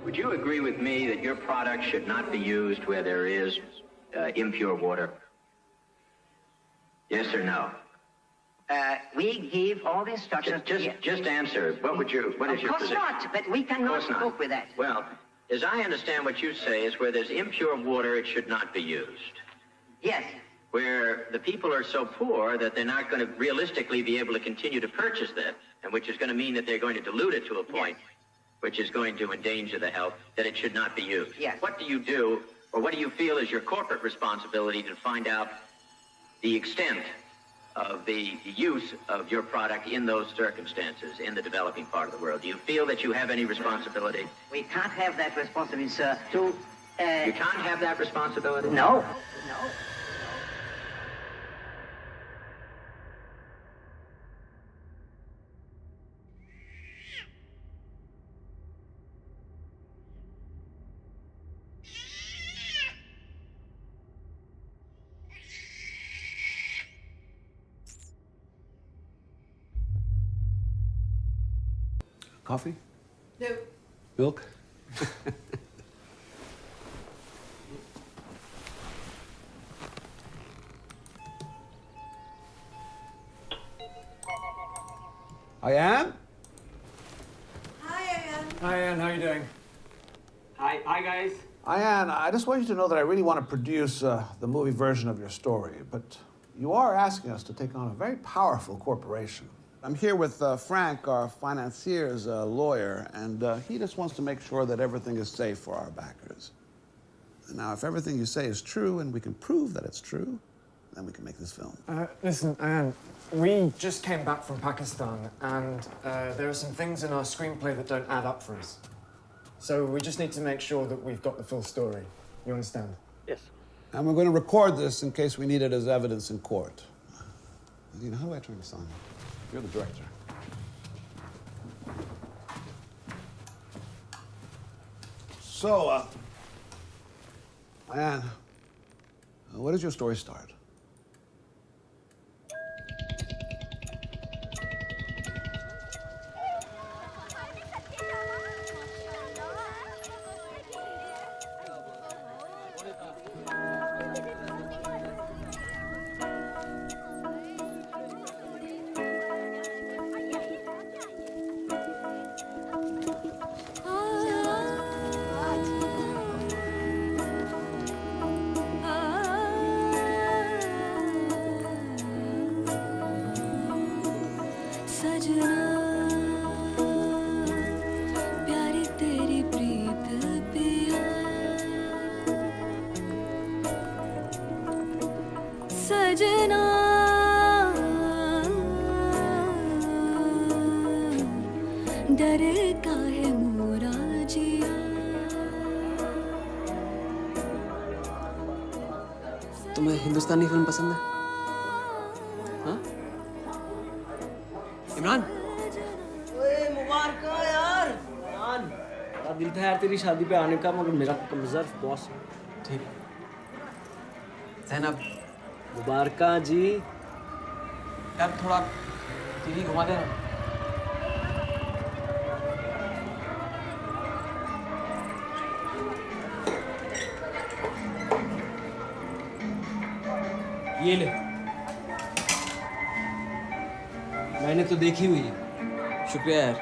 Would you agree with me that your product should not be used where there is impure water? Yes or no? We give all the instructions. Just answer. What is your position? Of course not, but we cannot cope with that. Well, as I understand what you say is where there's impure water, it should not be used. Yes. Where the people are so poor that they're not going to realistically be able to continue to purchase that, and which is going to mean that they're going to dilute it to a point which is going to endanger the health, that it should not be used. Yes. What do you do, or what do you feel is your corporate responsibility to find out the extent of the use of your product in those circumstances in the developing part of the world? Do you feel that you have any responsibility? We can't have that responsibility, sir. You can't have that responsibility? No. Coffee? No. Milk? Ayan? Hi, Ayan. Hi, Anne. How are you doing? Hi guys. Ayan, I just want you to know that I really want to produce the movie version of your story, but you are asking us to take on a very powerful corporation. I'm here with Frank, our financier's lawyer, and he just wants to make sure that everything is safe for our backers. Now, if everything you say is true and we can prove that it's true, then we can make this film. Listen, Anne, we just came back from Pakistan, and there are some things in our screenplay that don't add up for us. So we just need to make sure that we've got the full story. You understand? Yes. And we're going to record this in case we need it as evidence in court. You know, how do I turn this on? You're the director. So, Ayan, where does your story start? सजना डरे काहे मोरा जिया तुम्हें हिंदुस्तानी film पसंद है? हाँ? इमरान? ओए मुबारक यार। इमरान, बड़ा दिल था यार तेरी शादी पे आने का, मगर मेरा कमजोर बॉस। ठीक। ज़ैनब। मुबारक जी। यार थोड़ा टीवी घुमा दे ना। ये ले। मैंने तो देखी हुई है। शुक्रिया यार।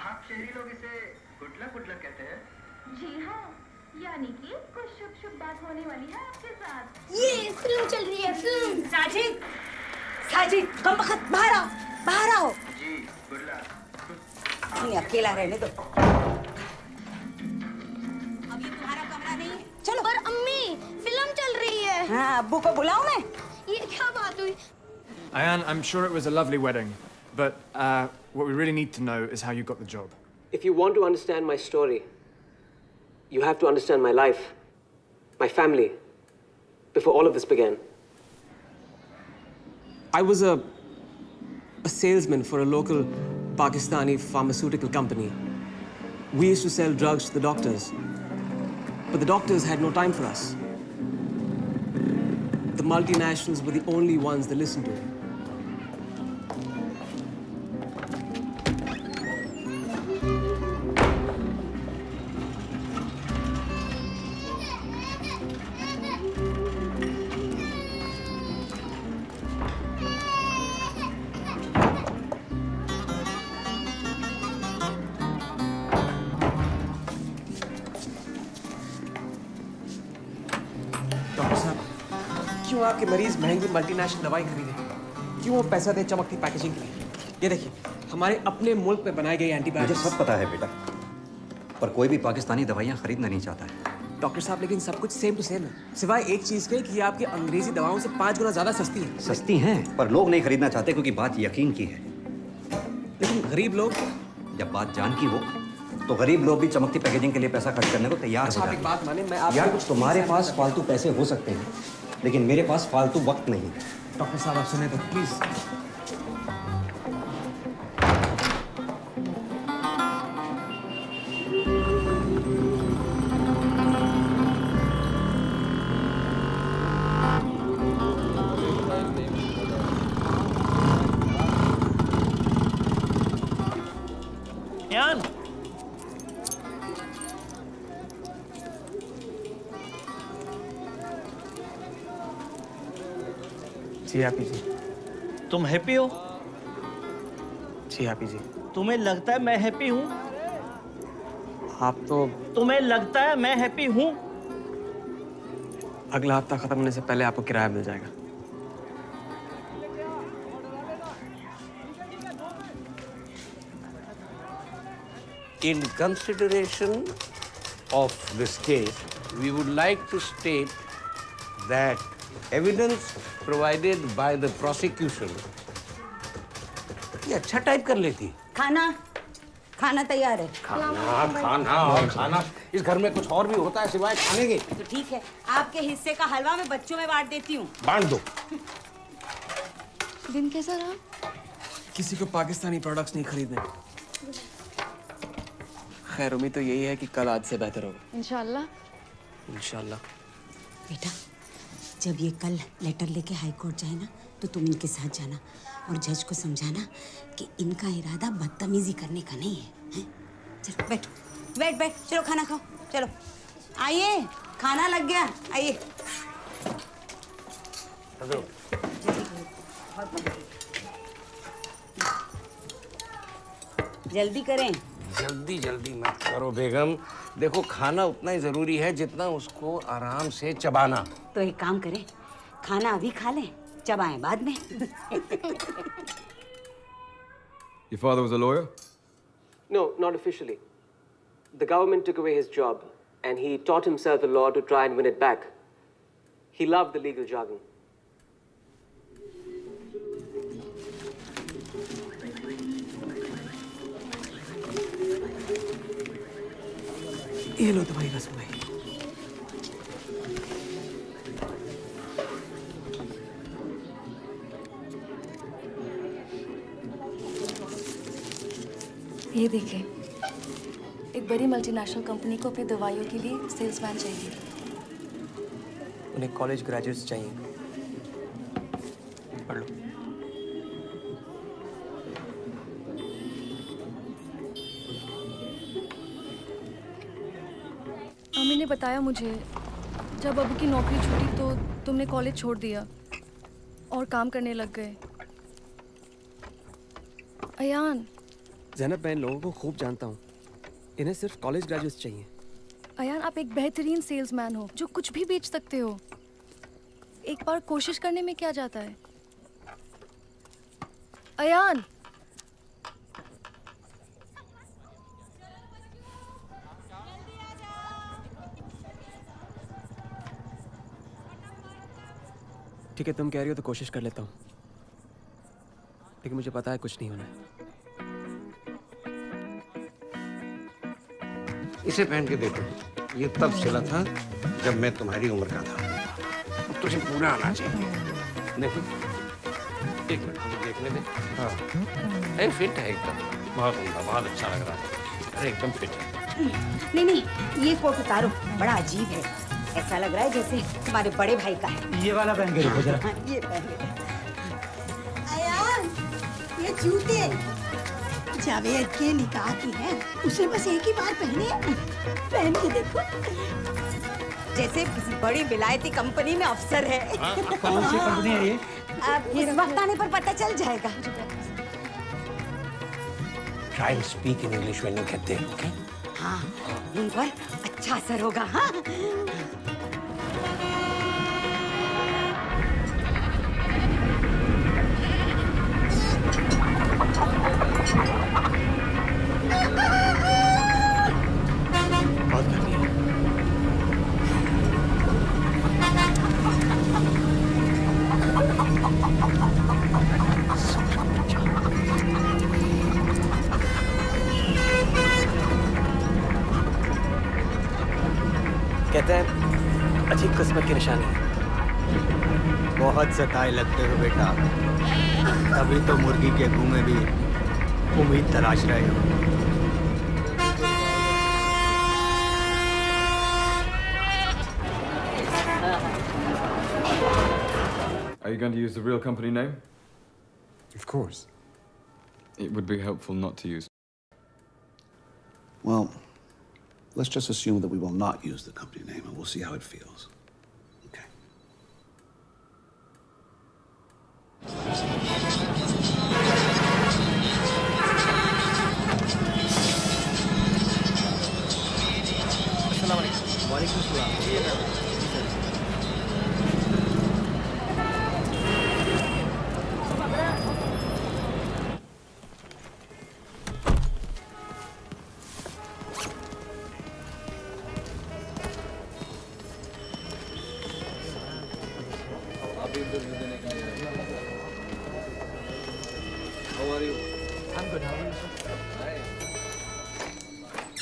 आप शहरी लोग इसे गुटलक गुटलक कहते हैं? जी हाँ, यानी कि कुछ शुभ शुभ बात होने वाली है आपके साथ। ये फिल्म चल रही है, फिल्म। साजिद, साजिद, कम वक्त बाहर आओ, बाहर आओ। जी, गुड लक। नहीं, अकेला रहने दो। अभी तुम्हारा कमरा नहीं है। चलो। पर अम्मी, फिल्म चल रही है। हाँ, अब्बू को बुलाओ मैं। ये क्या बात हुई? Ayan, I'm sure it was a lovely wedding, but what we really need to know is how you got the job. If you want to understand my story, you have to understand my life, my family, before all of this began. I was a salesman for a local Pakistani pharmaceutical company. We used to sell drugs to the doctors, but the doctors had no time for us. The multinationals were the only ones they listened to. Doctor साहब, क्यों आपके मरीज महंगी multinational दवाई खरीदे? क्यों वो पैसा दे चमकती पैकेजिंग के लिए? ये देखिए, हमारे अपने मुल्क में बनाई गई मुझे एंटीबायोटिक्स। सब पता है बेटा, पर कोई भी पाकिस्तानी दवाइयाँ खरीदना नहीं चाहता है। डॉक्टर साहब, लेकिन सब कुछ सेम टू सेम है, सिवाय एक चीज के कि ये आपकी अंग्रेजी दवाओं से 5 गुना ज्यादा सस्ती है। सस्ती हैं, पर लोग नहीं खरीदना चाहते क्योंकि बात यकीन की है। लेकिन गरीब लोग। जब बात जान की हो तो गरीब लोग भी चमकती पैकेजिंग के लिए पैसा खर्च करने को तैयार अच्छा, हो आप जाते एक हैं। बात माने, मैं आपको यार, कुछ तुम्हारे पास फालतू पैसे हो सकते हैं, लेकिन मेरे पास फालतू वक्त नहीं है। डॉक्टर साहब, आप सुने तो प्लीज। यान, जी हैप्पी जी। तुम हैप्पी हो? जी हैप्पी जी। तुम्हें लगता है मैं हैप्पी हूँ? आप तो तुम्हें लगता है मैं हैप्पी हूँ? अगला हफ्ता खत्म होने से पहले आपको किराया मिल जाएगा। In consideration of this case, we would like to state that evidence provided by the prosecution. ये अच्छा टाइप कर लेती। खाना तैयार है। खाना और खाना, इस घर में कुछ और भी होता है सिवाय खाने के। तो ठीक है, आपके हिस्से का हलवा मैं बच्चों में बांट देती हूँ। बांट दो। दिन कैसा रहा? किसी को पाकिस्तानी प्रोडक्ट्स नहीं खरीदने। खैर, उम्मीद तो यही है कि कल आज से बेहतर होगा। इंशाल्लाह। इंशाल्लाह। बेटा, जब ये कल लेटर लेके हाई कोर्ट जाए ना, तो तुम इनके साथ जाना और जज को समझाना कि इनका इरादा बदतमीजी करने का नहीं है, हैं? चलो बैठ बैठ, चलो खाना खाओ, चलो आइए, खाना लग गया, आइए। जल्दी करें। जल्दी जल्दी मत करो बेगम, देखो खाना उतना ही जरूरी है जितना उसको आराम से चबाना। तो एक काम करें, खाना अभी खा लें, चबाएं बाद में। Your father was a lawyer? No, not officially. The government took away his job, and he taught himself the law to try and win it back. He loved the legal jargon. ये लो तुम्हारी रसमलाई। ये देखिए, एक बड़ी multinational company को अपनी दवाइयों के लिए सेल्समैन चाहिए। उन्हें कॉलेज ग्रेजुएट्स चाहिए। पढ़ लो। अम्मी ने बताया मुझे, जब अबू की नौकरी छूटी तो तुमने कॉलेज छोड़ दिया और काम करने लग गए। अयान। ज़ैनब, मैं इन लोगों को खूब जानता हूँ। इन्हें सिर्फ कॉलेज ग्रेजुएट्स चाहिए। अयान, आप एक बेहतरीन सेल्समैन हो जो कुछ भी बेच सकते हो। एक बार कोशिश करने में क्या जाता है? अयान। ठीक है, तुम कह रही हो तो कोशिश कर लेता हूँ, लेकिन मुझे पता है कुछ नहीं होना है। इसे पहन के देखो, ये तब सिला था जब मैं तुम्हारी उम्र का था। तुझे पूरा आना चाहिए। देखो, एक मिनट मुझे देखने दे। हाँ, फिट है एकदम, बहुत उम्दा, बहुत अच्छा लग रहा है। अरे एकदम फिट है। नहीं नहीं, ये कोट उतारो, बड़ा अजीब है। ऐसा लग रहा है जैसे तुम्हारे बड़े भाई का है। ये वाला पहन के देखो जरा। हाँ, ये पहन के। अयान, ये जूते जावेद के निकाह की है, उसे बस एक ही बार पहन के देखो, जैसे किसी बड़ी विलायती कंपनी में अफसर है। कौन सी कंपनी है ये? इस वक्त आने पर पता चल जाएगा। Try and speak in English when you get there, okay? हाँ, इन पर अच्छा असर होगा। हाँ। बहुत गर्मी है। कहते हैं अच्छी किस्मत की निशानी है। बहुत सताए लगते हो बेटा, तभी तो मुर्गी के मुंह में भी उम्मीद तलाश रहे हो। Are you going to use the real company name? Of course. It would be helpful not to use. Well, let's just assume that we will not use the company name, and we'll see how it feels. Okay.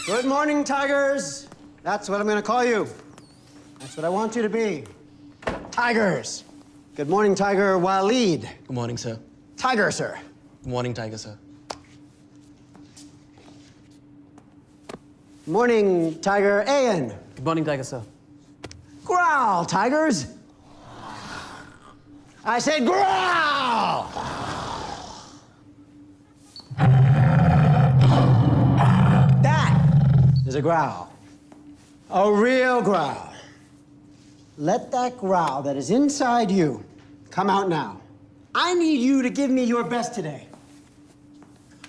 Good morning, Tigers. That's what I'm going to call you. That's what I want you to be. Tigers. Good morning, Tiger Waleed. Good morning, sir. Tiger, sir. Good morning, Tiger, sir. Morning, Tiger Ayan. Good morning, Tiger, sir. Growl, Tigers. I said growl. That is a growl. A real growl. Let that growl that is inside you come out now. I need you to give me your best today.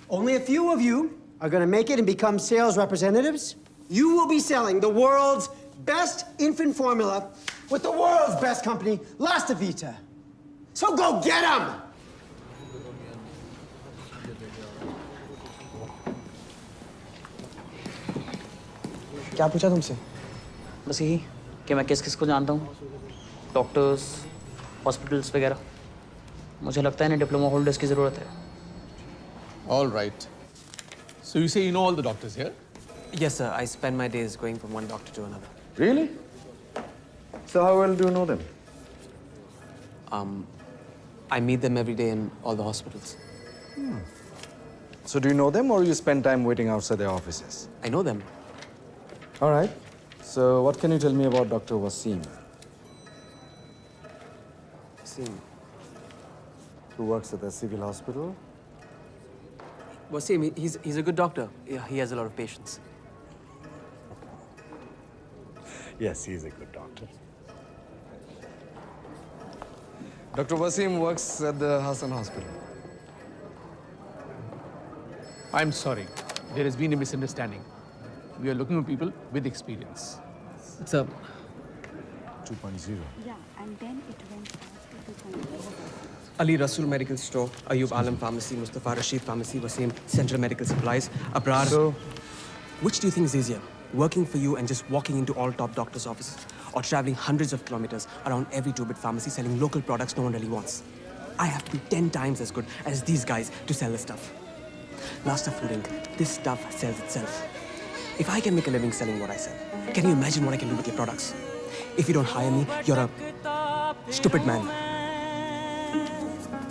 Only a few of you are going to make it and become sales representatives. You will be selling the world's best infant formula with the world's best company, Lasta Vita. So go get them! क्या पूछा तुमसे? बस यही कि मैं किस किस को जानता हूँ, डॉक्टर्स, हॉस्पिटल्स वगैरह। मुझे लगता है इन्हें डिप्लोमा होल्डर्स की ज़रूरत है। All right. So you say you know all the doctors here? Yes, sir. I spend my days going from one doctor to another. Really? So how well do you know them? I meet them every day in all the hospitals. So do you know them or you spend time waiting outside their offices? I know them. All right. So what can you tell me about Dr. Wasim? Wasim. Who works at the civil hospital? Wasim, he's a good doctor. Yeah, he has a lot of patience. Yes, he is a good doctor. Dr. Wasim works at the Hassan Hospital. I'm sorry. There has been a misunderstanding. We are looking for people with experience. It's a 2.0. Yeah, and then it went to 2.0. Ali Rasul Medical Store, Ayub Alam Pharmacy, Mustafa Rashid Pharmacy, Wasim Central Medical Supplies, Abrar. So, which do you think is easier? Working for you and just walking into all top doctors' offices, or traveling hundreds of kilometers around every two-bit pharmacy selling local products no one really wants? I have to be 10 times as good as these guys to sell this stuff. Last Food Inc., this stuff sells itself. If I can make a living selling what I sell, can you imagine what I can do with your products? If you don't hire me, you're a Stupid man.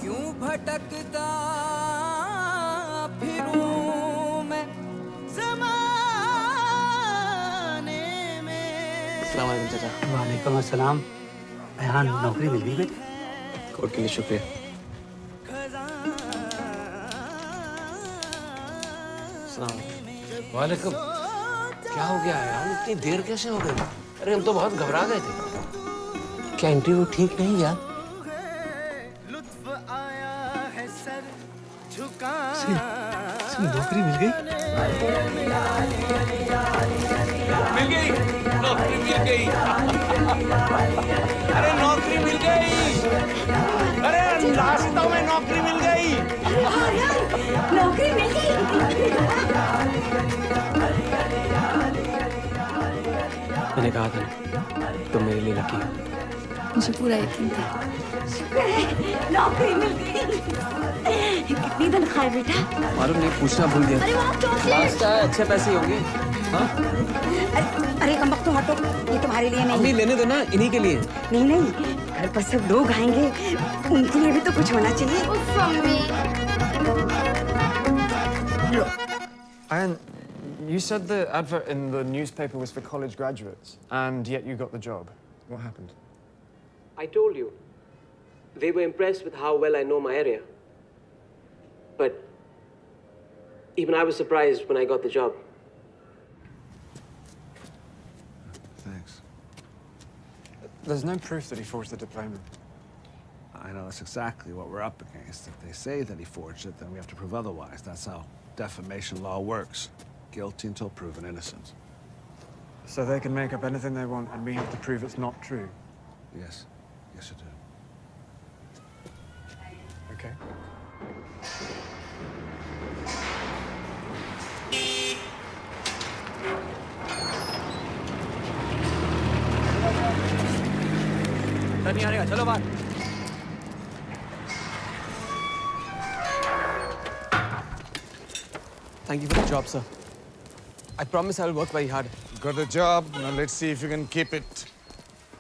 क्यों भटकता फिरूं मैं ज़माने में। अस्सलाम वालेकुम चाचा। वालेकुम अस्सलाम। अयान, नौकरी मिल गई बेटे? कोर्ट के लिए शुक्रिया। वालेकुम। क्या हो गया यार, इतनी देर कैसे हो गई? अरे हम तो बहुत घबरा गए थे। क्या इंटरव्यू ठीक नहीं गया? नौकरी मिल गई? नौकरी मिल गई। अरे नौकरी मिल गई। अरे रास्तों में नौकरी मिल गई। नौकरी मिल गई। मैंने कहा था तुम मेरे लिए लकी हो। मुझे पूरा यकीन था। नौकरी मिल गई। कितनी तनख्वाह है बेटा? मालूम नहीं, पूछना भूल गया। अरे वहाँ चॉकलेट। लास्ट है, अच्छे पैसे ही होंगे। हाँ? अरे कमबख्त, हटो, ये तुम्हारे लिए नहीं। अम्मी लेने दो ना, इन्हीं के लिए। नहीं नहीं, घर पर सब लोग आएंगे, उनके लिए भी तो कुछ होना चाहिए। And you said the advert in the newspaper was for college graduates, and yet you got the job. What happened? I told you. They were impressed with how well I know my area. But even I was surprised when I got the job. Thanks. There's no proof that he forged the diploma. I know that's exactly what we're up against. If they say that he forged it, then we have to prove otherwise. That's how defamation law works. Guilty until proven innocent. So they can make up anything they want, and we have to prove it's not true. Yes. Yes, you do. Okay. नहीं आएगा, चलो बाहर। Thank you for the job, sir. I promise I'll work very hard. Got the job. Now let's see if you can keep it.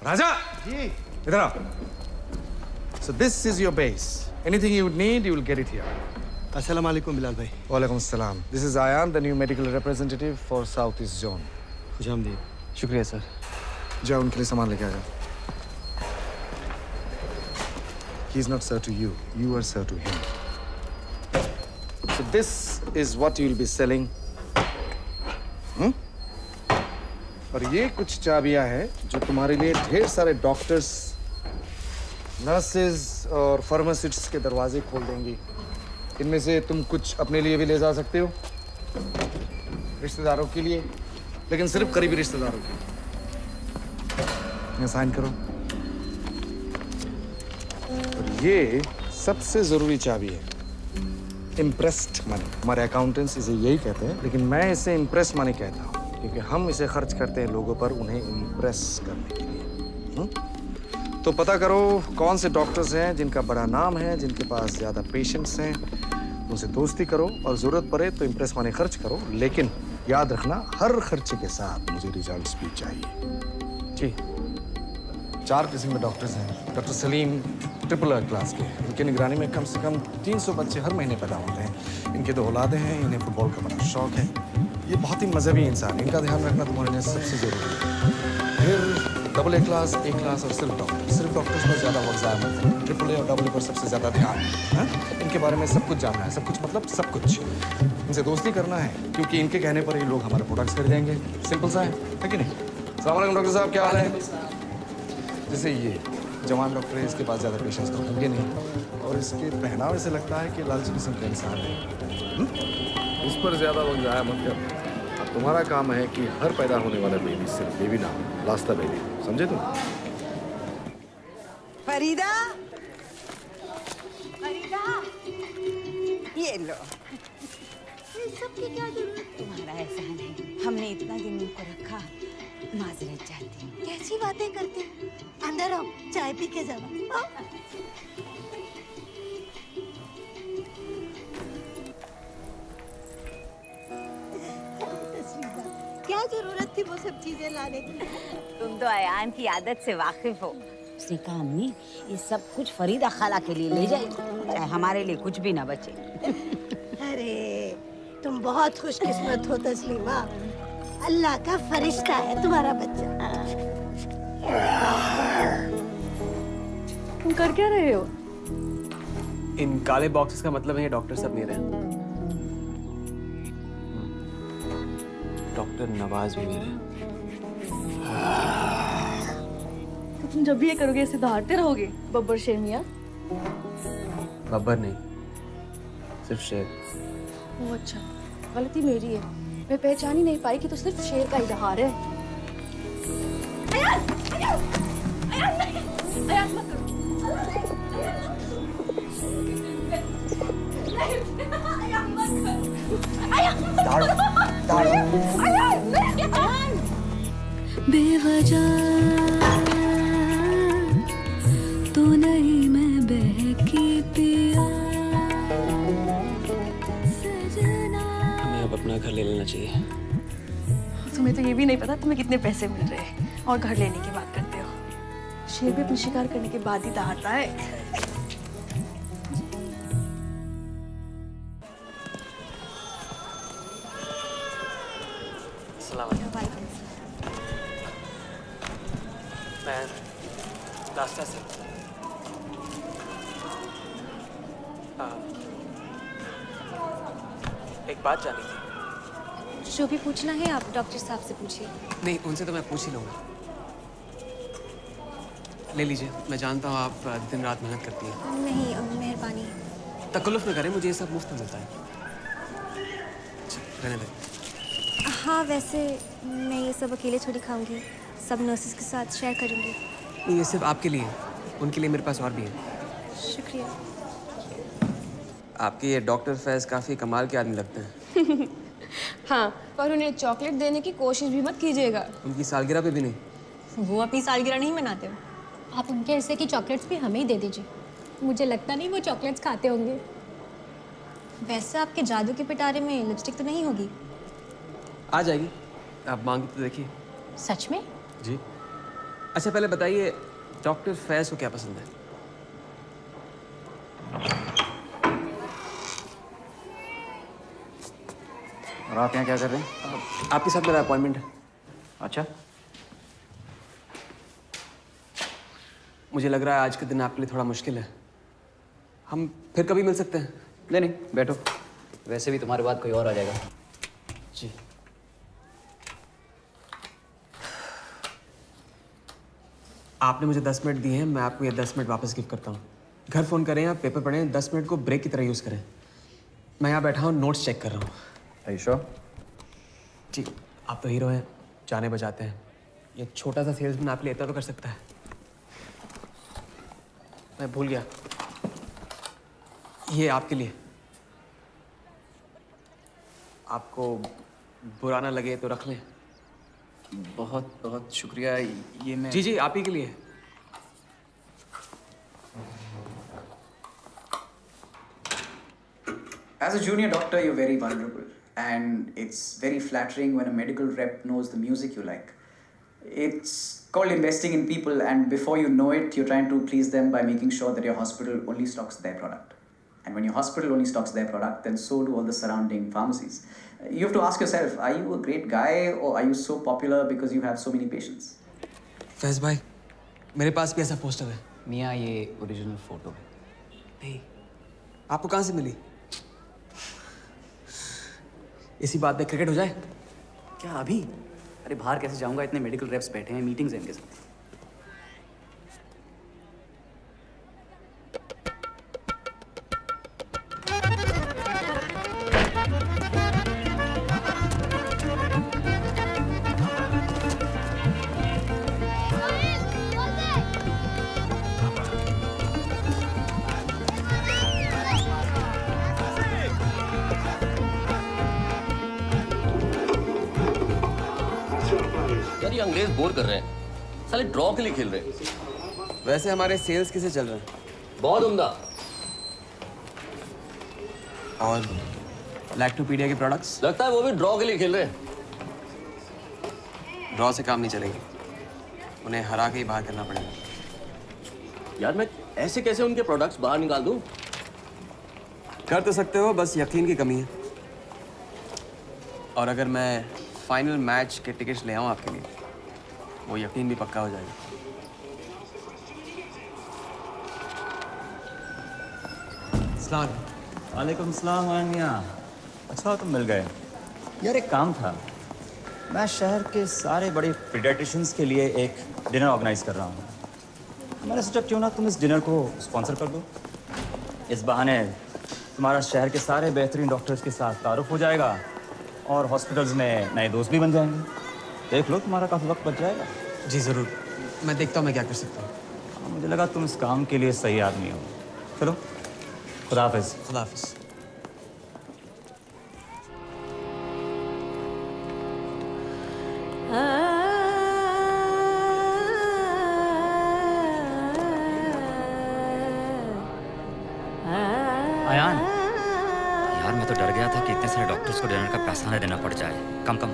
Raja! Ji. Idhar aao. So this is your base. Anything you would need, you will get it here. अस्सलाम वालेकुम बिलाल भाई। Walaikum salam. This is Ayan, the new medical representative for Southeast Zone. खुशामदीद। शुक्रिया sir. जाओ उनके लिए सामान लेके आ जाओ। He is not sir to you. You are sir to him. So this is what you will be selling. और ये कुछ चाबियां हैं जो तुम्हारे लिए ढेर सारे डॉक्टर्स, नर्सेज और फार्मासिस्ट्स के दरवाजे खोल देंगी। इनमें से तुम कुछ अपने लिए भी ले जा सकते हो, रिश्तेदारों के लिए, लेकिन सिर्फ करीबी रिश्तेदारों के लिए। यहाँ साइन करो। और ये सबसे जरूरी चाबी है, इम्प्रेस्ड मनी। हमारे अकाउंटेंट्स इसे यही कहते हैं, लेकिन मैं इसे इम्प्रेस मनी कहता हूँ, क्योंकि हम इसे खर्च करते हैं लोगों पर उन्हें इम्प्रेस करने के लिए। तो पता करो कौन से डॉक्टर्स हैं जिनका बड़ा नाम है, जिनके पास ज़्यादा पेशेंट्स हैं, उनसे दोस्ती करो और ज़रूरत पड़े तो इम्प्रेस मनी खर्च करो, लेकिन याद रखना हर खर्चे के साथ मुझे रिजल्ट्स भी चाहिए। जी। 4 किस्म के डॉक्टर्स हैं। डॉक्टर सलीम ट्रिपल क्लास के, इनकी निगरानी में कम से कम 300 बच्चे हर महीने पैदा होते हैं। इनके 2 औलादे हैं, इन्हें फुटबॉल का बड़ा शौक है। ये बहुत ही मजहबी इंसान है, इनका ध्यान रखना तुम्हारे लिए सबसे ज़रूरी है। फिर AA क्लास, A क्लास और सिर्फ डॉक्टर्स पर ज़्यादा वक्त ज़ाया मत करो। AAA और AA पर सबसे ज़्यादा ध्यान है। इनके बारे में सब कुछ जानना है, सब कुछ मतलब सब कुछ। इनसे दोस्ती करना है, क्योंकि इनके कहने पर ही लोग हमारे प्रोडक्ट्स खरीदेंगे। सिंपल सा है कि नहीं? अस्सलाम वालेकुम डॉक्टर साहब, क्या हाल है? जैसे ये जवान डॉक्टर है, इसके पास ज़्यादा पेशेंस तो होंगे नहीं, और इसके पहनावे से लगता है कि लालची किस्म का इंसान है। इस पर ज़्यादा वक्त ज़ाया मत कर। अब तुम्हारा काम है कि हर पैदा होने वाला बेबी सिर्फ बेबी ना हो, लास्ता बेबी, समझे तुम? फरीदा, फरीदा, ये लो। ये सब की क्या जरूरत? तुम्हारा एहसान है, हमने इतना दिन इनको रखा, माजरत चाहती हूँ। कैसी बातें करते? अंदर आओ, चाय पी के जाओ। क्या जरूरत थी वो सब चीजें लाने की? तुम तो अयान की आदत से वाकिफ हो, उसने कहा अम्मी ये सब कुछ फरीदा खाला के लिए ले जाएगी, चाहे हमारे लिए कुछ भी ना बचे। अरे तुम बहुत खुशकिस्मत हो तस्लीमा, अल्लाह का फरिश्ता है तुम्हारा बच्चा। तुम कर क्या रहे हो? इन काले बॉक्सेस का मतलब है ये डॉक्टर सब मेरे हैं। डॉक्टर नवाज भी मेरे हैं। तो तुम जब भी ये करोगे ऐसे दहाड़ते रहोगे बब्बर शेर मियाँ? बब्बर नहीं, सिर्फ शेर। ओह अच्छा, गलती मेरी है, मैं पहचान ही नहीं पाई कि तो सिर्फ शेर का ही दहाड़ है। अयान! अयान! अयान नहीं! अयान मत करो! अयान मत करो! अयान! अयान! बेवजह तो नहीं मैं बहकी पिया। हमें अब अपना घर ले लेना चाहिए। तुम्हें तो ये भी नहीं पता तुम्हें कितने पैसे मिल रहे हैं और घर लेने की बात करते हो। शेर भी अपनी शिकार करने के बाद ही दहाड़ता है। मैं रास्ता से एक बात जानी थी। जो भी पूछना है आप डॉक्टर साहब से पूछिए। नहीं, उनसे तो मैं पूछ ही लूँगा। ले लीजिए, मैं जानता हूँ आप दिन रात मेहनत करती हैं। नहीं मेहरबानी। तकल्लुफ़ न करें, मुझे ये सब मुफ्त में मिलता है। रहने दें। हाँ वैसे मैं ये सब अकेले थोड़ी खाऊंगी, सब नर्सेस के साथ शेयर करूंगी। नहीं, ये सिर्फ आपके लिए है, उनके लिए मेरे पास और भी है। शुक्रिया। आपके ये डॉक्टर फैज़ काफ़ी कमाल के आदमी लगते हैं। हाँ, पर उन्हें चॉकलेट देने की कोशिश भी मत कीजिएगा। उनकी सालगिरह पे भी नहीं। वो अपनी सालगिरह नहीं मनाते हो। आप उनके हिस्से की चॉकलेट्स भी हमें ही दे दीजिए। मुझे लगता नहीं वो चॉकलेट्स खाते होंगे। वैसे आपके जादू के पिटारे में लिपस्टिक तो नहीं होगी? आ जाएगी, आप मांगी तो देखिए। सच में? जी। अच्छा पहले बताइए डॉक्टर फैज़ को क्या पसंद है? और आप यहाँ क्या कर रहे हैं? आपके साथ मेरा अपॉइंटमेंट है। अच्छा, मुझे लग रहा है आज के दिन आपके लिए थोड़ा मुश्किल है। हम फिर कभी मिल सकते हैं? नहीं, बैठो। वैसे भी तुम्हारे बाद कोई और आ जाएगा। जी। आपने मुझे 10 मिनट दिए हैं, मैं आपको ये 10 मिनट वापस गिफ्ट करता हूँ। घर फ़ोन करें या पेपर पढ़ें, 10 मिनट को ब्रेक की तरह यूज़ करें। मैं यहाँ बैठा हूँ, नोट्स चेक कर रहा हूँ। श्योर? जी, आप तो हीरो हैं, जाने बजाते हैं। ये छोटा सा सेल्समैन आपके लिए इतना तो कर सकता है। मैं भूल गया, ये आपके लिए। आपको बुरा ना लगे तो रख लें। बहुत बहुत शुक्रिया। ये मैं... जी जी, आप ही के लिए। As a junior doctor, you're very vulnerable, and it's very flattering when a medical rep knows the music you like. It's called investing in people, and before you know it, you're trying to please them by making sure that your hospital only stocks their product. And when your hospital only stocks their product, then so do all the surrounding pharmacies. You have to ask yourself, are you a great guy, or are you so popular because you have so many patients? फैज़ भाई, मेरे पास भी ऐसा poster है। मियाँ, ये original photo है। नहीं, आपको कहाँ से मिली? इसी बात पे क्रिकेट हो जाए? क्या अभी? अरे बाहर कैसे जाऊंगा, इतने मेडिकल रेप्स बैठे हैं, मीटिंग्स हैं इनके साथ। यार ये अंग्रेज बोर कर रहे हैं, साले ड्रॉ के लिए खेल रहे हैं। वैसे हमारे सेल्स कैसे चल रहे हैं? बहुत उम्दा। और लैक्टोपीडिया के प्रोडक्ट्स? लगता है वो भी ड्रॉ के लिए खेल रहे हैं। ड्रॉ से काम नहीं चलेगी, उन्हें हरा के ही बाहर करना पड़ेगा। यार मैं ऐसे कैसे उनके प्रोडक्ट्स बाहर निकाल दूं? कर तो सकते हो, बस यकीन की कमी है। और अगर मैं फाइनल मैच के टिकट्स ले आऊं आपके लिए, वो यकीन भी पक्का हो जाएगा। वालेकुम सलाम आनिया। अच्छा तुम मिल गए। यार एक काम था, मैं शहर के सारे बड़े पीडियाट्रिशियंस के लिए एक डिनर ऑर्गेनाइज कर रहा हूँ। मैंने सोचा क्यों ना तुम इस डिनर को स्पॉन्सर कर दो। इस बहाने तुम्हारा शहर के सारे बेहतरीन डॉक्टर्स के साथ तारुफ हो जाएगा और हॉस्पिटल्स में नए दोस्त भी बन जाएंगे। देख लो, तुम्हारा काफ़ी वक्त बच जाएगा। जी ज़रूर, मैं देखता हूँ मैं क्या कर सकता हूँ। मुझे लगा तुम इस काम के लिए सही आदमी हो। चलो, खुदा हाफिज़। खुदा हाफिज़। आयान, यार मैं तो डर गया था कि इतने सारे डॉक्टर्स को डिनर का पैसा ना देना पड़ जाए। कम कम।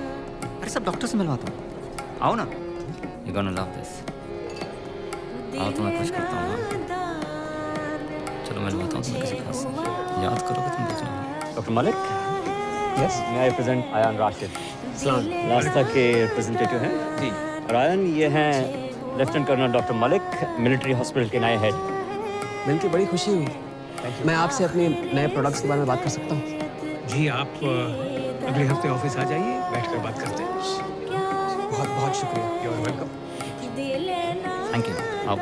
अरे सब डॉक्टर से मिलवाता हूँ, आओ ना। You gonna love this. आओ तो मैं खुश करता हूँ। चलो मिलवाता हूँ तुम्हें किसी खास से। याद करोगे तुम देखना। Doctor Malik, yes, may I present Ayaan Rashid. रास्ता के रिप्रेजेंटेटिव हैं जी। और आयान, ये हैं lieutenant colonel doctor Malik, military hospital के नए हेड। मिलकर बड़ी खुशी हुई। मैं आपसे अपने नए प्रोडक्ट्स के बारे में बात कर सकता हूँ? जी, आप अगले हफ्ते ऑफिस आ जाइए, बैठकर बात करते हैं। बहुत बहुत शुक्रिया। You are welcome. Thank you. आओ।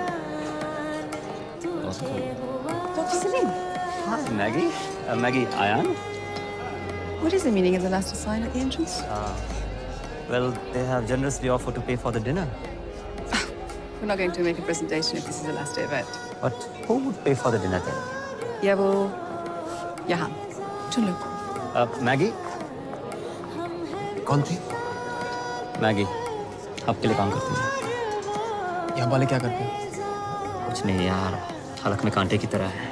Dr. Salim. Hi, Maggie. Maggie, Ayan. What is the meaning of the last sign at the entrance? Well, they have generously offered to pay for the dinner. We're not going to make a presentation if this is the last day event. But who would pay for the dinner then? या वो यहाँ चुन लो। Maggie? कौन थी? Maggie, आपके लिए काम करती है। यहाँ वाले क्या करते हैं? कुछ नहीं यार, हलक में कांटे की तरह है।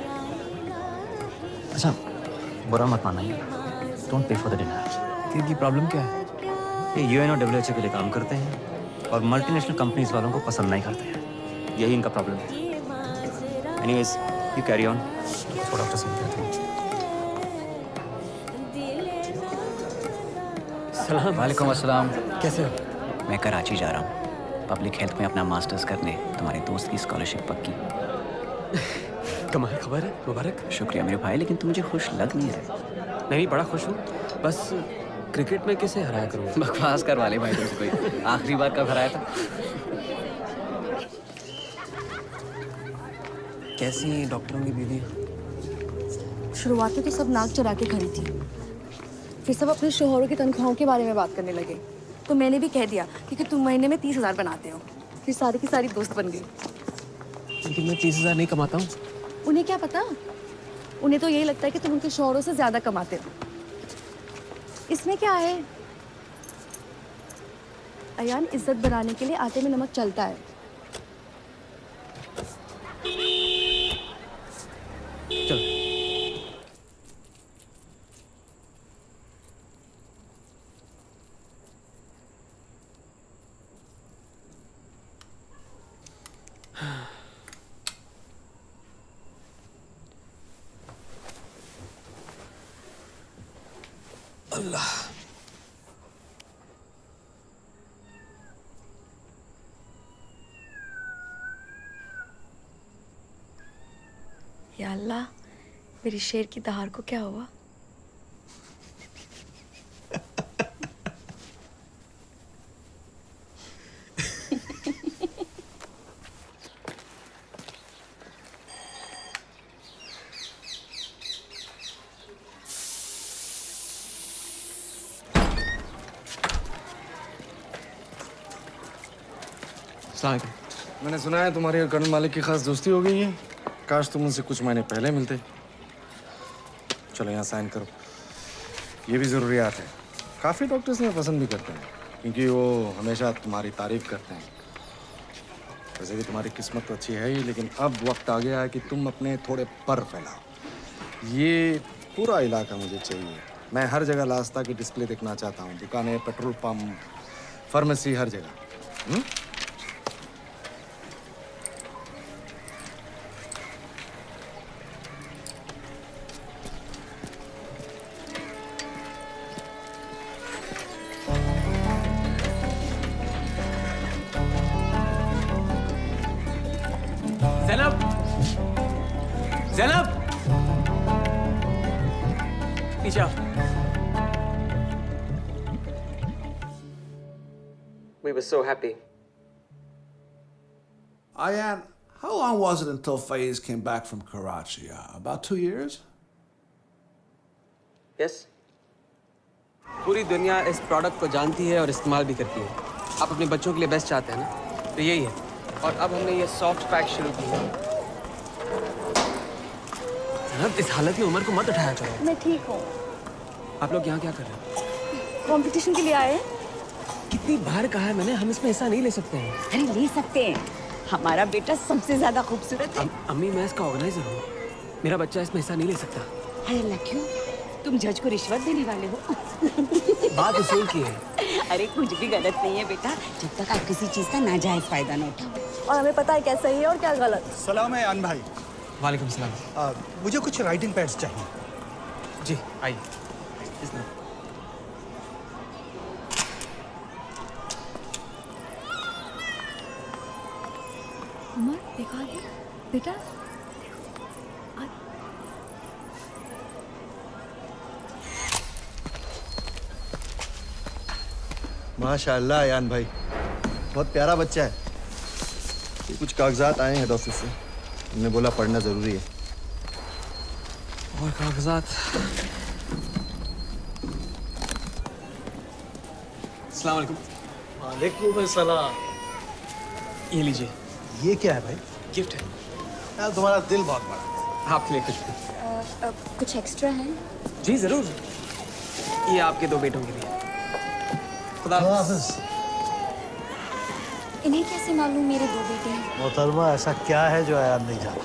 अच्छा, बुरा मत माना ये। Don't pay for the dinner. इनकी प्रॉब्लम क्या है? ये UNO WHO के लिए काम करते हैं और मल्टीनेशनल कंपनीज वालों को पसंद नहीं करते हैं। यही इनका प्रॉब्लम है। Anyways, you carry on. थोड़ा डॉक्टर से मिलते हैं। सलाम। वालेकुम अस्सलाम। कैसे हो? मैं कराची जा रहा हूँ पब्लिक हेल्थ में अपना मास्टर्स करने। तुम्हारे दोस्त की स्कॉलरशिप पक्की। कमाल खबर है, मुबारक। शुक्रिया मेरे भाई, लेकिन तुम मुझे खुश लग नहीं रहे। नहीं, बड़ा खुश हूँ। बस क्रिकेट में कैसे हराया करूँ? बकवास कर वाले भाई, तुमसे कोई आखिरी बार कब हराया था? कैसी है डॉक्टरों की बीवी? शुरुआत में तो सब नाक चढ़ा के खड़ी थी, फिर सब अपने शोहरों की तनख्वाहों के बारे में बात करने लगे। तो मैंने भी कह दिया क्योंकि तुम महीने में 30,000 बनाते हो। फिर सारी की सारी दोस्त बन गई। लेकिन मैं 30,000 नहीं कमाता हूँ। उन्हें क्या पता, उन्हें तो यही लगता है कि तुम उनके शोहरों से ज्यादा कमाते हो। इसमें क्या है अयान, इज्जत बनाने के लिए आटे में नमक चलता है। चलो। अल्लाह। या अल्लाह, मेरी शेर की दहाड़ को क्या हुआ? मैंने सुना है तुम्हारी और कर्नल मालिक की खास दोस्ती हो गई है। काश तुम उनसे कुछ महीने पहले मिलते। चलो यहाँ साइन करो, ये भी ज़रूरियात है। काफ़ी डॉक्टर्स में पसंद भी करते हैं क्योंकि वो हमेशा तुम्हारी तारीफ करते हैं। वैसे भी तुम्हारी किस्मत तो अच्छी है ही, लेकिन अब वक्त आ गया है कि तुम अपने थोड़े पर फैलाओ। ये पूरा इलाका मुझे चाहिए। मैं हर जगह लास्ता की डिस्प्ले देखना चाहता हूँ। दुकानें, पेट्रोल पंप, फार्मेसी, हर जगह। पीछे आओ। We were so happy. Ayan, how long was it until Faiz came back from Karachi? About 2 years? Yes. पूरी दुनिया इस प्रोडक्ट को जानती है और इस्तेमाल भी करती है। आप अपने बच्चों के लिए बेस्ट चाहते हैं ना, तो यही है। और अब हमने ये सॉफ्ट पैक शुरू की है। जनाब, इस हालत में उमर को मत उठाया करो। मैं ठीक हूँ। आप लोग यहाँ क्या कर रहे हैं? कंपटीशन के लिए आए हैं? कितनी बार कहा है मैंने, हम इसमें हिस्सा नहीं ले सकते हैं। अरे ले सकते हैं, हमारा बेटा सबसे ज्यादा खूबसूरत है। अम्मी, मैं इसका ऑर्गेनाइजर हूँ, मेरा बच्चा इसमें हिस्सा नहीं ले सकता। अरे अल्लाह, क्यों? तुम जज को रिश्वत देने वाले हो? बात उसूल की है। अरे कुछ भी गलत नहीं है बेटा, जब तक आप किसी चीज का नाजायज फायदा न उठाओ। और हमें पता है क्या सही है और क्या गलत। सलाम है अन भाई। वालेकुम सलाम। मुझे कुछ राइटिंग पैड्स चाहिए। जी आइए। उमर देखा है बेटा? माशाल्लाह यान भाई, बहुत प्यारा बच्चा है। ये कुछ कागजात आए हैं हेड ऑफिस से, उन्होंने बोला पढ़ना जरूरी है। और कागजात? अस्सलाम वालेकुम। वालेकुम अस्सलाम। ये लीजिए। ये क्या है भाई? गिफ्ट है। यार तुम्हारा दिल बहुत बड़ा है। आपके लिए कुछ भी। कुछ एक्स्ट्रा है? जी जरूर। ये आपके 2 बेटों के लिए। खुदा हाफिज़। इन्हें कैसे मालूम मेरे 2 बेटे हैं? मोहतरमा, ऐसा क्या है जो यार नहीं जानता?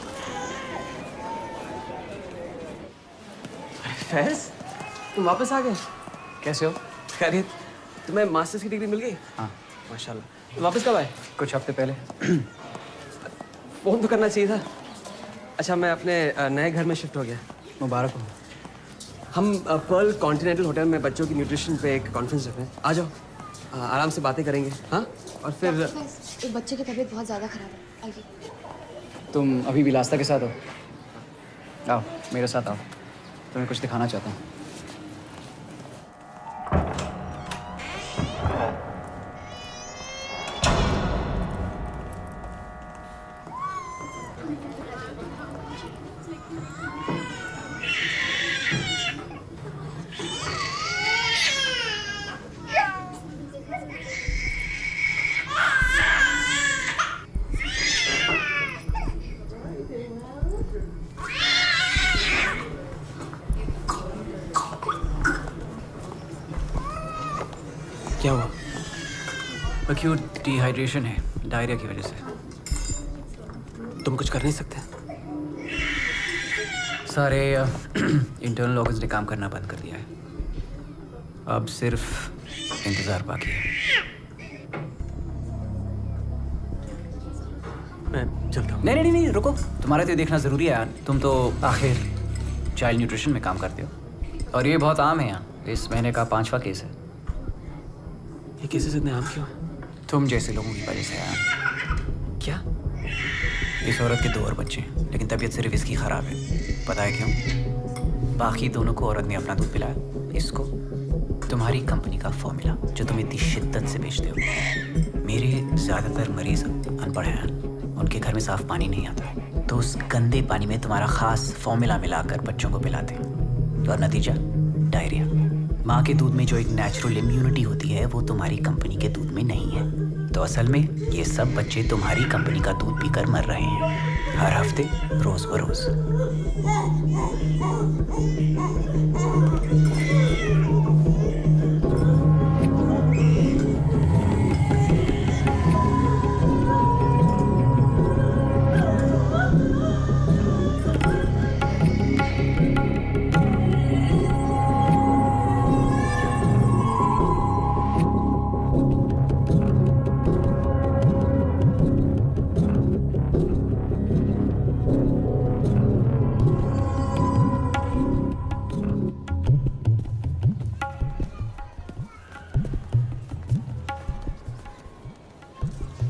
फैज, तुम वापस आ गए? कैसे हो? खैरियत। तुम्हें मास्टर्स की डिग्री मिल गई? हाँ। माशाल्लाह। तुम वापस कब आए? कुछ हफ्ते पहले। फोन तो करना चाहिए था। अच्छा, मैं अपने नए घर में शिफ्ट हो गया। मुबारक हो। हम पर्ल कॉन्टिनेंटल होटल में बच्चों की न्यूट्रिशन पे एक कॉन्फ्रेंस रख रहे हैं। आ जाओ, आराम से बातें करेंगे। हाँ, और फिर एक बच्चे की तबीयत बहुत ज़्यादा खराब है, आइए। तुम अभी भी लास्ता के साथ हो? आओ मेरे साथ आओ, तुम्हें कुछ दिखाना चाहता हूँ। क्या हुआ? एक्यूट डिहाइड्रेशन है, डायरिया की वजह से। तुम कुछ कर नहीं सकते? सारे इंटरनल ऑर्गन्स ने काम करना बंद कर दिया है। अब सिर्फ इंतज़ार बाकी है। मैं चलता हूँ। नहीं नहीं नहीं, रुको। तुम्हारा तो देखना ज़रूरी है यार। तुम तो आखिर चाइल्ड न्यूट्रिशन में काम करते हो और ये बहुत आम है यहाँ। इस महीने का 5वां केस है। ये केसेस इतने आम क्यों? तुम जैसे लोगों की वजह से यार। क्या? इस औरत के 2 और बच्चे हैं, लेकिन तबीयत सिर्फ इसकी ख़राब है। पता है क्यों? बाकी दोनों को औरत ने अपना दूध पिलाया, इसको तुम्हारी कंपनी का फॉर्मूला जो तुम इतनी शिद्दत से बेचते हो। मेरे ज़्यादातर मरीज अनपढ़ हैं, उनके घर में साफ पानी नहीं आता, तो उस गंदे पानी में तुम्हारा ख़ास फॉर्मूला मिलाकर बच्चों को पिलाते हैं और नतीजा डायरिया। माँ के दूध में जो एक नेचुरल इम्यूनिटी होती है वो तुम्हारी कंपनी के दूध में नहीं है। तो असल में ये सब बच्चे तुम्हारी कंपनी का दूध पीकर मर रहे हैं, हर हफ्ते, रोज बरोज।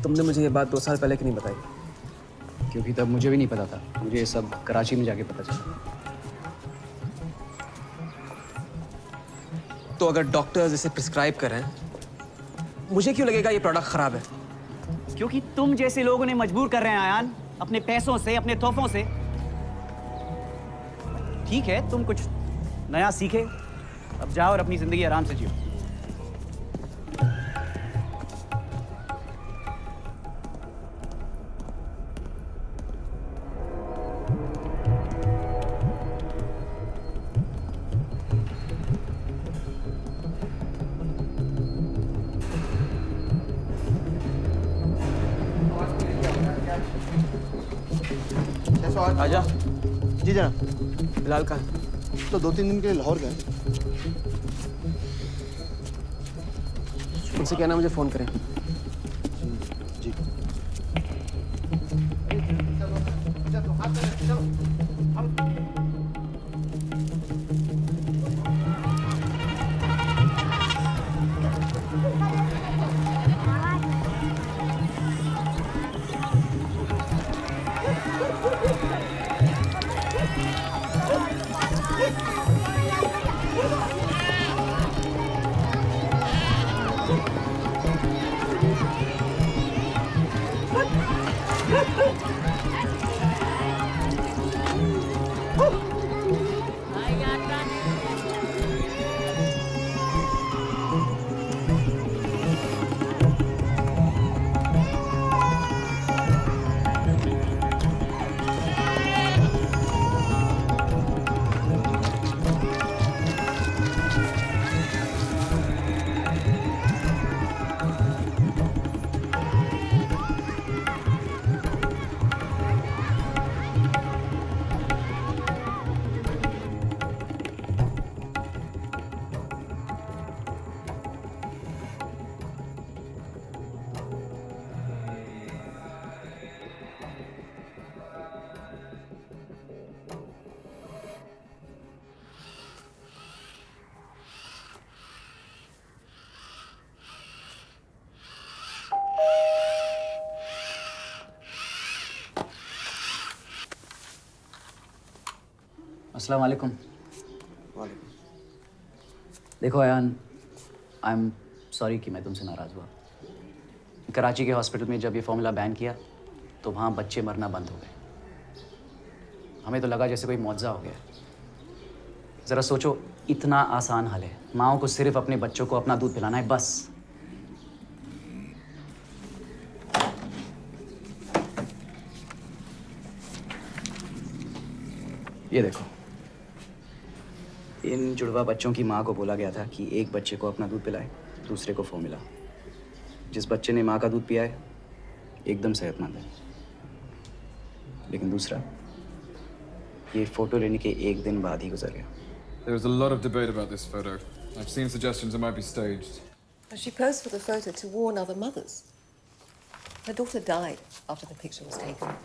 तुमने मुझे ये बात 2 साल पहले क्यों नहीं बताई? क्योंकि तब मुझे भी नहीं पता था। मुझे ये सब कराची में जाके पता चला। तो अगर डॉक्टर्स इसे प्रिस्क्राइब करें, मुझे क्यों लगेगा ये प्रोडक्ट खराब है? क्योंकि तुम जैसे लोगों ने मजबूर कर रहे हैं आयान, अपने पैसों से, अपने तोहफों से। ठीक है, तुम कुछ नया सीखे, अब जाओ और अपनी जिंदगी आराम से जियो। आजा। जी जनाब। बिलाल कहाँ? तो 2-3 दिन के लिए लाहौर गए। उनसे कहना मुझे फोन करें। जी। अस्सलाम वालेकुम। देखो अयान, आई एम सॉरी कि मैं तुमसे नाराज़ हुआ। कराची के हॉस्पिटल में जब ये फॉर्मूला बैन किया तो वहाँ बच्चे मरना बंद हो गए। हमें तो लगा जैसे कोई मुआवजा हो गया। ज़रा सोचो, इतना आसान हल है। माँओं को सिर्फ अपने बच्चों को अपना दूध पिलाना है, बस। ये देखो, इन जुड़वा बच्चों की माँ को बोला गया था कि एक बच्चे को अपना दूध पिलाए, दूसरे को फॉर्मूला। जिस बच्चे ने माँ का दूध पिया है एकदम सेहतमंद है, लेकिन दूसरा ये फोटो लेने के एक दिन बाद ही गुजर गया। There was a lot of debate about this photo. I've seen suggestions it might be staged. She posed for the photo to warn other mothers. Her daughter died after the picture was taken.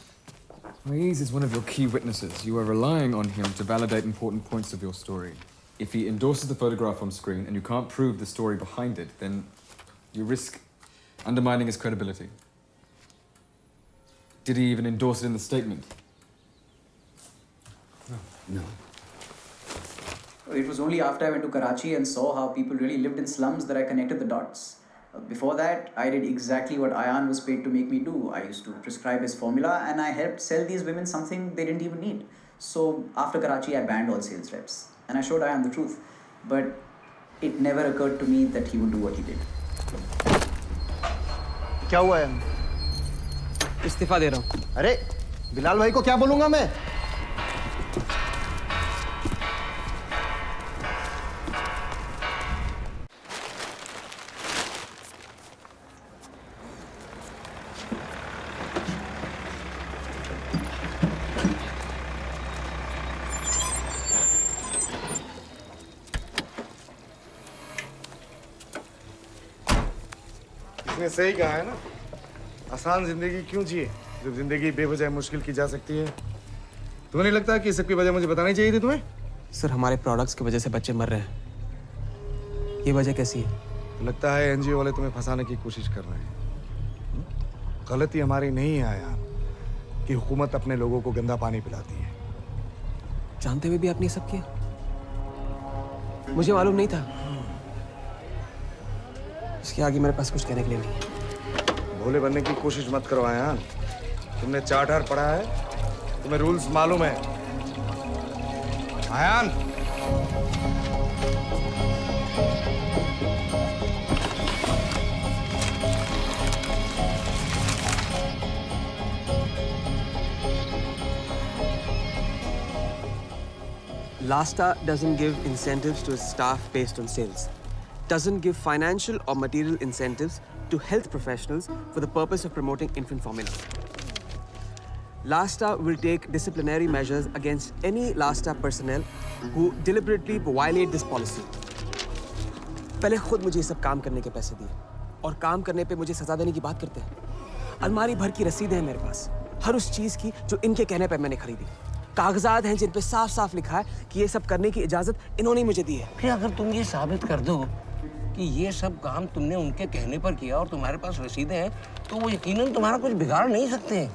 Moise is one of your key witnesses. You are relying on him to validate important points of your story. If he endorses the photograph on screen and you can't prove the story behind it, then you risk undermining his credibility. Did he even endorse it in the statement? No. It was only after I went to Karachi and saw how people really lived in slums that I connected the dots. Before that, I did exactly what Ayan was paid to make me do. I used to prescribe his formula and I helped sell these women something they didn't even need. So after Karachi, I banned all sales reps. And I showed Ayan the truth. But it never occurred to me that he would do what he did. क्या हुआ है? इस्तीफा दे रहा हूँ। अरे बिलाल भाई को क्या बोलूंगा मैं? इसने सही कहा है ना, आसान जिंदगी क्यों जिए जब जिंदगी बेवजह मुश्किल की जा सकती है। तुम्हें नहीं लगता कि सबकी वजह मुझे बतानी चाहिए थी तुम्हें? सर, हमारे प्रोडक्ट्स की वजह से बच्चे मर रहे हैं। ये वजह कैसी है? लगता है एनजीओ वाले तुम्हें फंसाने की कोशिश कर रहे हैं। गलती हमारी नहीं है यार कि हुकूमत अपने लोगों को गंदा पानी पिलाती है। जानते हुए भी आपने ये सब किया? मुझे मालूम नहीं था। इसके आगे मेरे पास कुछ कहने के लिए नहीं है। भोले बनने की कोशिश मत करो आयान। तुमने चार्टर पढ़ा है, तुम्हें रूल्स मालूम है। Ayaan, Lasta doesn't give incentives to its staff based on sales. Doesn't give financial or material incentives to health professionals for the purpose of promoting infant formula. Lasta will take disciplinary measures against any Lasta personnel who deliberately violate this policy. पहले खुद मुझे ये सब काम करने के पैसे दिए और काम करने पे मुझे सजा देने की बात करते हैं। अलमारी भर की रसीदें हैं मेरे पास, हर उस चीज की जो इनके कहने पे मैंने खरीदी। कागजात हैं जिन पे साफ साफ लिखा है कि ये सब करने की इजाजत इन्होंने मुझे दी है। फिर अगर तुम ये साबित कर दो कि ये सब काम तुमने उनके कहने पर किया और तुम्हारे पास रसीदें हैं, तो वो यकीनन तुम्हारा कुछ बिगाड़ नहीं सकते।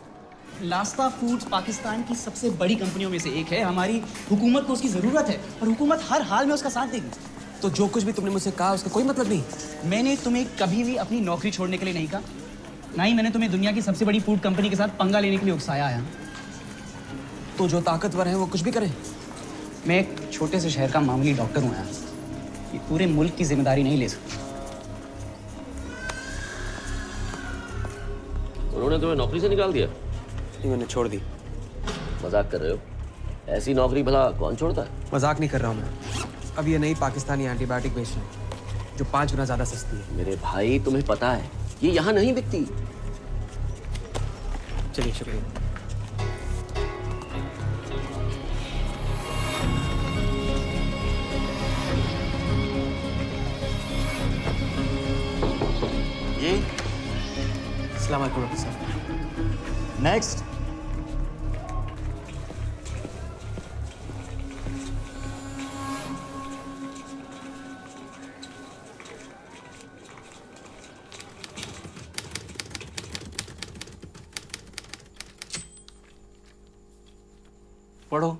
लास्ता फूड्स पाकिस्तान की सबसे बड़ी कंपनियों में से एक है। हमारी हुकूमत को उसकी ज़रूरत है और हुकूमत हर हाल में उसका साथ देगी। तो जो कुछ भी तुमने मुझसे कहा उसका कोई मतलब नहीं। मैंने तुम्हें कभी भी अपनी नौकरी छोड़ने के लिए नहीं कहा, ना ही मैंने तुम्हें दुनिया की सबसे बड़ी फूड कंपनी के साथ पंगा लेने के लिए उकसाया है। तो जो ताकतवर हैं वो कुछ भी करें। मैं एक छोटे से शहर का मामूली डॉक्टर हूँ यार, ये पूरे मुल्क की जिम्मेदारी नहीं ले सकता। उन्होंने तुम्हें नौकरी से निकाल दिया? नहीं, मैंने छोड़ दी। मजाक कर रहे हो? ऐसी नौकरी भला कौन छोड़ता है? मजाक नहीं कर रहा हूँ मैं। अब ये नई पाकिस्तानी एंटीबायोटिक बेच रहे हैं जो 5 गुना ज्यादा सस्ती है। मेरे भाई तुम्हें पता है ये यहाँ नहीं बिकती। चलिए शुक्रिया। ये अस्सलाम वालेकुम डॉक्टर साहब। नेक्स्ट। पढ़ो।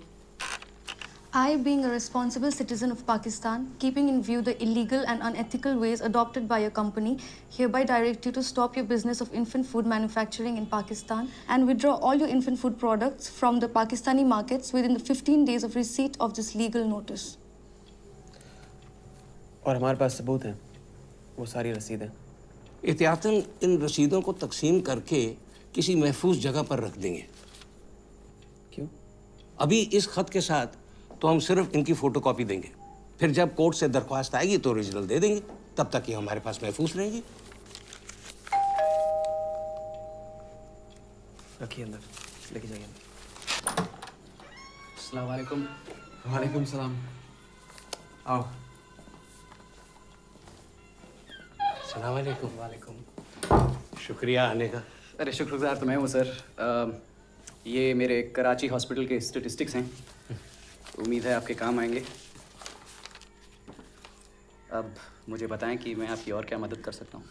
I, being a responsible citizen of Pakistan, keeping in view the illegal and unethical ways adopted by your company, hereby direct you to stop your business of infant food manufacturing in Pakistan and withdraw all your infant food products from the Pakistani markets within the 15 days of receipt of this legal notice. और हमारे पास सबूत हैं, वो सारी रसीदें। एहतियातन इन रसीदों को तकसीम करके किसी महफूज जगह पर रख देंगे। क्यों? अभी इस खत के साथ तो हम सिर्फ इनकी फोटोकॉपी देंगे, फिर जब कोर्ट से दरख्वास्त आएगी तो ओरिजिनल दे देंगे, तब तक ये हमारे पास महफूज रहेगी। रखिए अंदर, लेके जाइए अंदर। अस्सलाम वालेकुम। वालेकुम सलाम। आओ। अस्सलाम वालेकुम। वालेकुम। शुक्रिया आने का। अरे शुक्रगुजार तो मैं हूँ सर। ये मेरे कराची हॉस्पिटल के स्टेटिस्टिक्स हैं, उम्मीद है आपके काम आएंगे। अब मुझे बताएं कि मैं आपकी और क्या मदद कर सकता हूँ।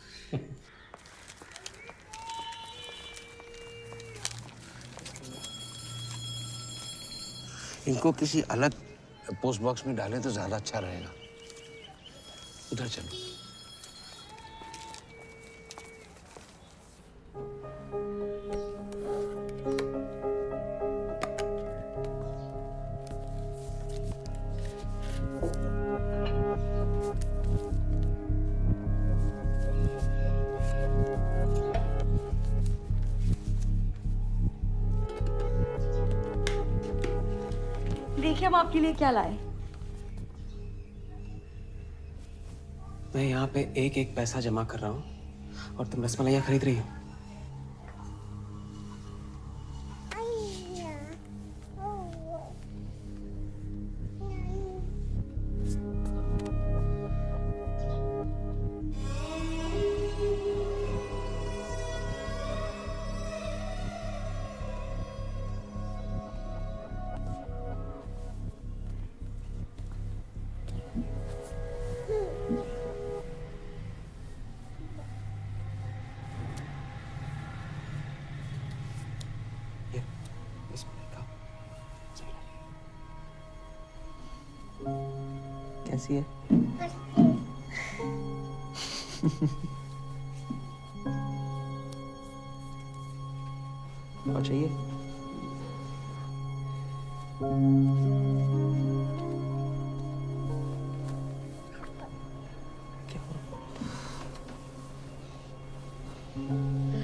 इनको किसी अलग पोस्ट बॉक्स में डालें तो ज़्यादा अच्छा रहेगा। उधर चलो। देखिए हम आपके लिए क्या लाए। मैं यहाँ पे एक एक पैसा जमा कर रहा हूँ और तुम रसमलाइयाँ खरीद रही हो। कैसी है? और चाहिए?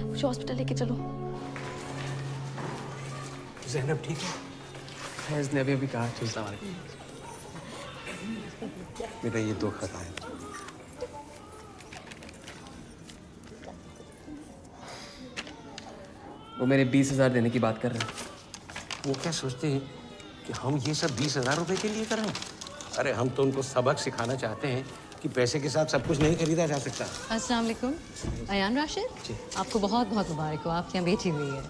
मुझे हॉस्पिटल लेके चलो। ज़ैनब ठीक है? फैज़ ने अभी कहा था। मेरा ये 2 खाता है। वो मेरे 20,000 देने की बात कर रहे हैं। वो क्या सोचते हैं कि हम ये सब 20,000 रुपए के लिए कर रहे हैं? अरे हम तो उनको सबक सिखाना चाहते हैं कि पैसे के साथ सब कुछ नहीं खरीदा जा सकता। अस्सलाम वालेकुम। अयान राशिद, आपको बहुत बहुत मुबारक हो, आपकी यहाँ बेटी हुई है।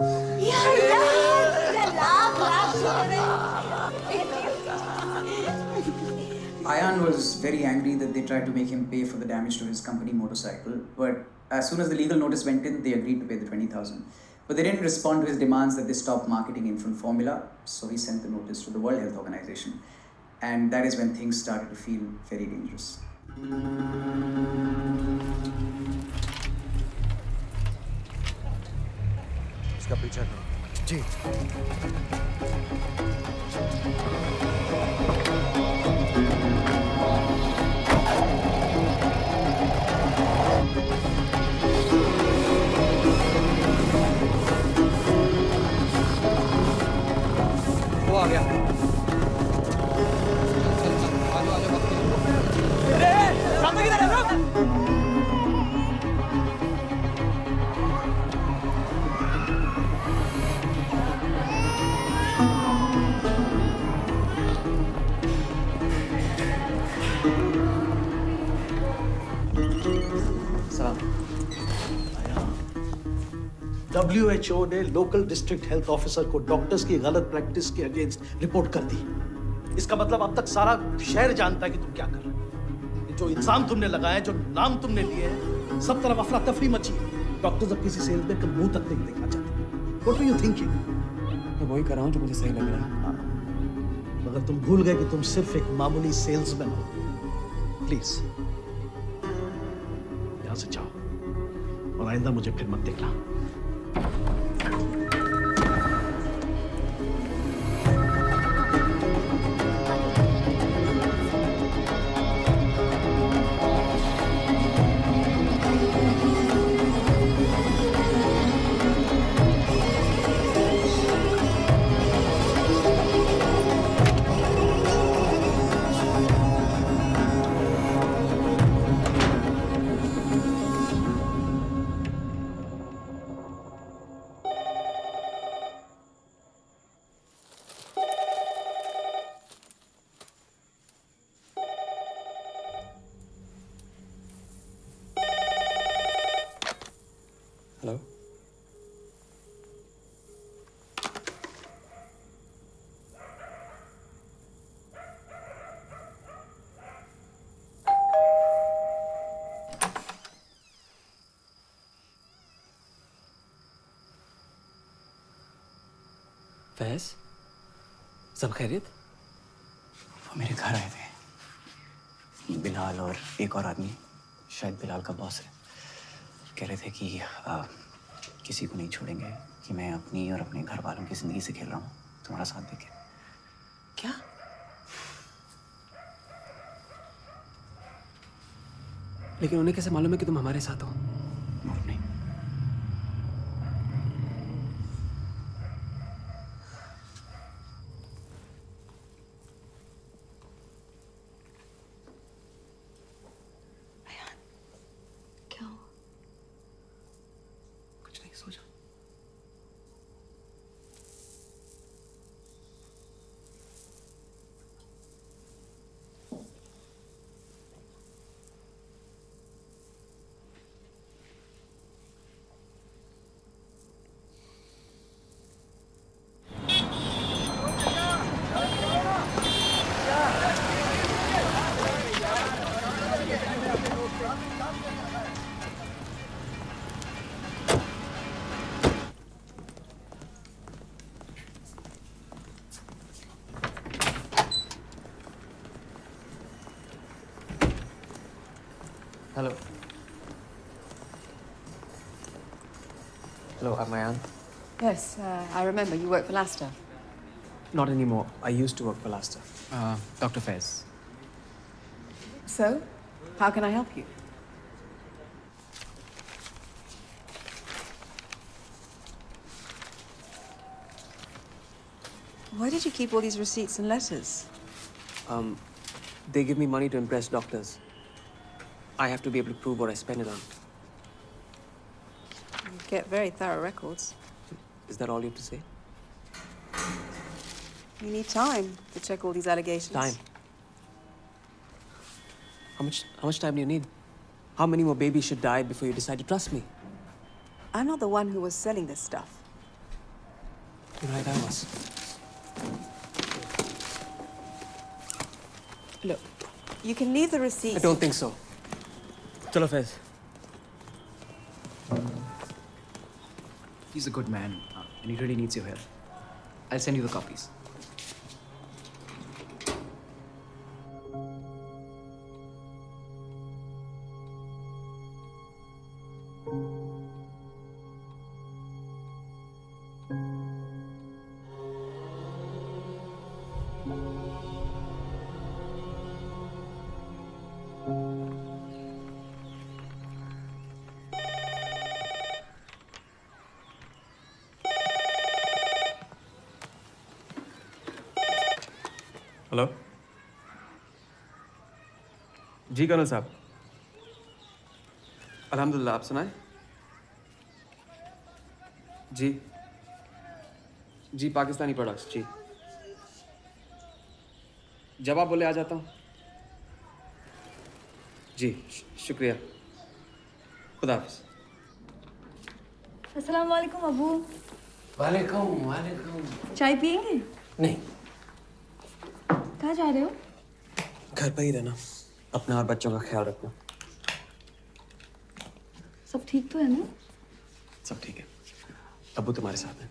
Ayan was very angry that they tried to make him pay for the damage to his company motorcycle, but as soon as the legal notice went in, they agreed to pay the 20,000. But they didn't respond to his demands that they stop marketing infant formula, so he sent the notice to the World Health Organization. And that is when things started to feel very dangerous. इसका पीछा करो। जी। वो आ गया। सामने किधर है? WHO ने local district health officer को डॉक्टर्स की गलत प्रैक्टिस के अगेंस्ट रिपोर्ट कर दी। इसका मतलब अब तक सारा शहर जानता है कि तुम क्या कर रहे हो। जो इल्जाम तुमने लगाए, जो नाम तुमने लिए हैं, सब तरफ अफरा तफरी मची है। डॉक्टर्स अब किसी सेल्समैन का मुंह तक नहीं देखना चाहते। What were you thinking? मैं वही कर रहा हूँ जो मुझे सही लग रहा है। मगर तुम भूल गए कि तुम सिर्फ एक मामूली सेल्समैन हो। प्लीज यहाँ से जाओ और आइंदा मुझे फिर मत देखना। हेलो। फैज, सब खैरियत? वो मेरे घर आए थे, बिलाल और एक और आदमी, शायद बिलाल का बॉस है। कह रहे थे कि किसी को नहीं छोड़ेंगे, कि मैं अपनी और अपने घर वालों की ज़िंदगी से खेल रहा हूँ तुम्हारा साथ देके। क्या? लेकिन उन्हें कैसे मालूम है कि तुम हमारे साथ हो? नहीं। क्या हुआ? कुछ नहीं, सो जाओ। Hello. Hello, I'm Ayan. Yes, I remember. You work for Lasta. Not anymore. I used to work for Lasta. Dr. Fez. So, how can I help you? Why did you keep all these receipts and letters? They give me money to impress doctors. I have to be able to prove what I spend it on. You get very thorough records. Is that all you have to say? You need time to check all these allegations. Time. How much time do you need? How many more babies should die before you decide to trust me? I'm not the one who was selling this stuff. You're right, I was. Look, you can leave the receipts. I don't think so. Chalo, Fez. He's a good man, and he really needs your help. I'll send you the copies. Hello जी colonel साहब अल्हम्दुलिल्लाह आप सुनाए जी जी Pakistani products जी जब आप बोले आ जाता हूँ जी शुक्रिया खुदा हाफिज़ अस्सलाम वालेकुम अबू। वालेकुम वालेकुम। चाय पियेंगे? नहीं। कहाँ जा रहे हो? घर पर ही रहना, अपना और बच्चों का ख्याल रखना। सब ठीक तो है ना? सब ठीक है। अब्बू तुम्हारे साथ हैं।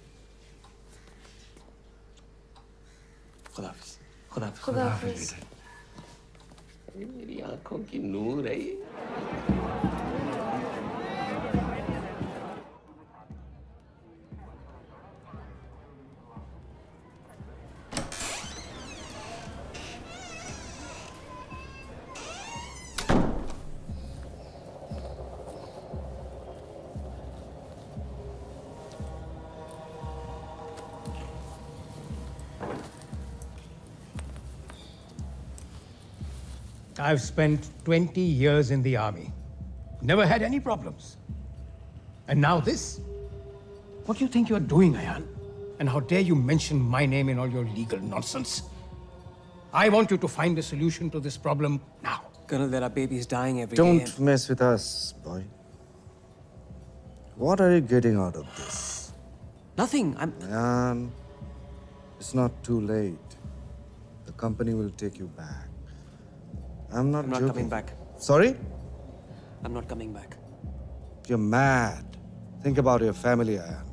खुदा हाफिज़। खुदा हाफिज़। खुदा हाफिज़। मेरी आंखों की नूर है ये। I've spent 20 years in the army. Never had any problems. And now this? What do you think you're doing, Ayan? And how dare you mention my name in all your legal nonsense? I want you to find a solution to this problem now. Colonel, there are babies dying every day. Don't mess with us, boy. What are you getting out of this? Nothing. Man, it's not too late. The company will take you back. I'm not joking. Coming back. Sorry? I'm not coming back. You're mad. Think about your family, Ayan.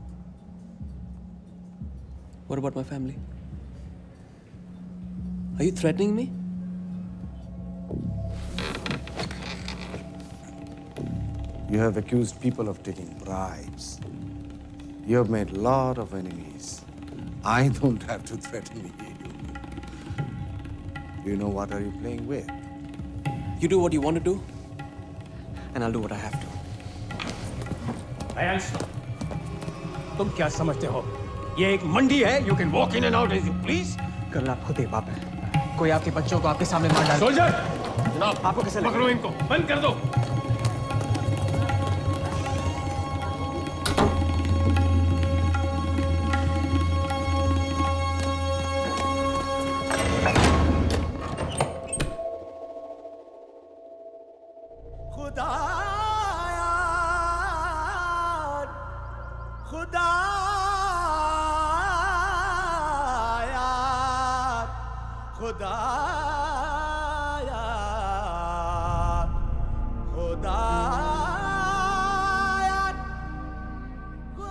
What about my family? Are you threatening me? You have accused people of taking bribes. You have made a lot of enemies. I don't have to threaten you. You know what are you playing with? You do what you want to do, and I'll do what I have to. Ayan, तुम क्या समझते हो? ये एक मंडी है. You can walk in and out as you please. Colonel, आप खुद ही बाप हैं. कोई आपके बच्चों को आपके सामने मार डाले. सोल्जर, जनाब, आपको कैसे लगा? पकड़ो इनको. बंद कर दो.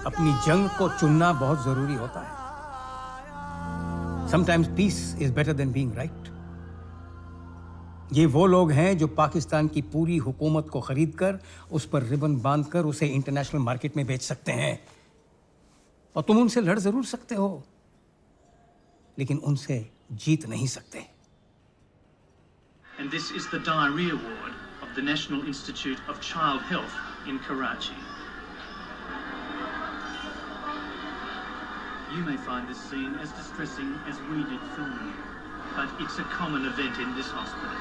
अपनी जंग को चुनना बहुत जरूरी होता है. Sometimes peace is better than being right. ये वो लोग हैं जो पाकिस्तान की पूरी हुकूमत को खरीद कर उस पर रिबन बांधकर उसे इंटरनेशनल मार्केट में बेच सकते हैं. और तुम उनसे लड़ जरूर सकते हो, लेकिन उनसे जीत नहीं सकते। And this is the diarrhea ward of the National Institute of Child Health in Karachi. You may find this scene as distressing as we did filming it, but it's a common event in this hospital.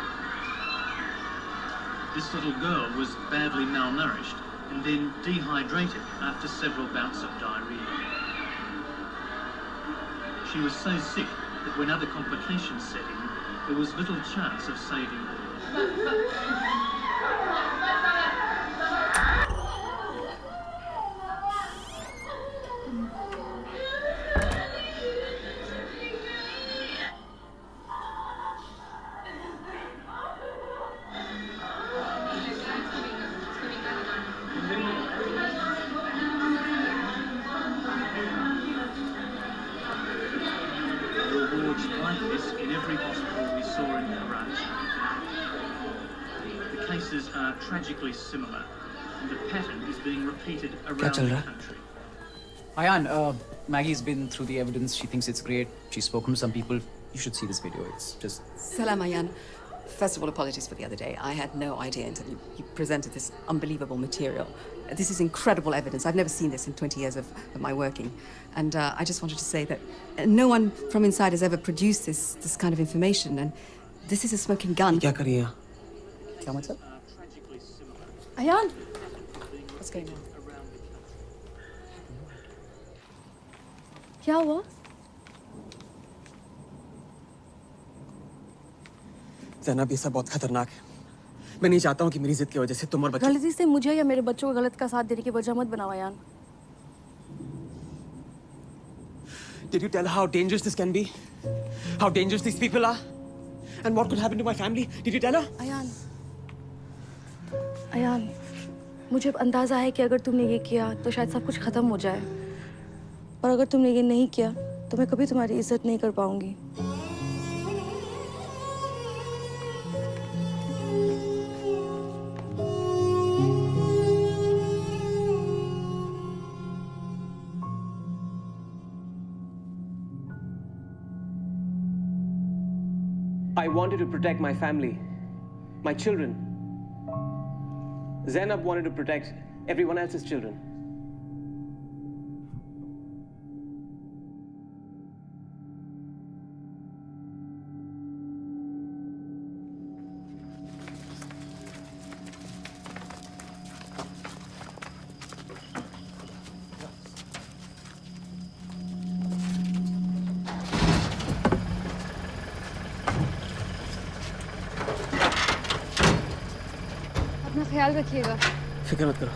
This little girl was badly malnourished and then dehydrated after several bouts of diarrhea. She was so sick that when other complications set in, there was little chance of saving her. Like this in every hospital we saw in Karachi. The cases are tragically similar, and the pattern is being repeated around the country. Ayan, Maggie's been through the evidence. She thinks it's great. She's spoken to some people. You should see this video. It's just... Salam, Ayan. First of all, apologies for the other day. I had no idea until you presented this unbelievable material. This is incredible evidence. I've never seen this in 20 years of my working. And I just wanted to say that no one from inside has ever produced this kind of information. And this is a smoking gun. क्या करिए? क्या मतलब? Ayan, what's going on? क्या हुआ? ज़ैनब, ये सब बहुत खतरनाक है। मैं नहीं चाहता हूँ कि मेरी जिद की वजह से तुम और बच्चे... गलती से मुझे या मेरे बच्चों को गलत का साथ देने की वजह मत बनाओ यान। Did you tell her how dangerous this can be? How dangerous these people are? And what could happen to my family? Did you tell her? Ayan, मुझे अब अंदाजा है कि अगर तुमने ये किया तो शायद सब कुछ खत्म हो जाए। और अगर तुमने ये नहीं किया तो मैं कभी तुम्हारी इज्जत नहीं कर पाऊंगी। I wanted to protect my family, my children. Zainab wanted to protect everyone else's children. अपना ख्याल रखिएगा। फिक्र मत करो।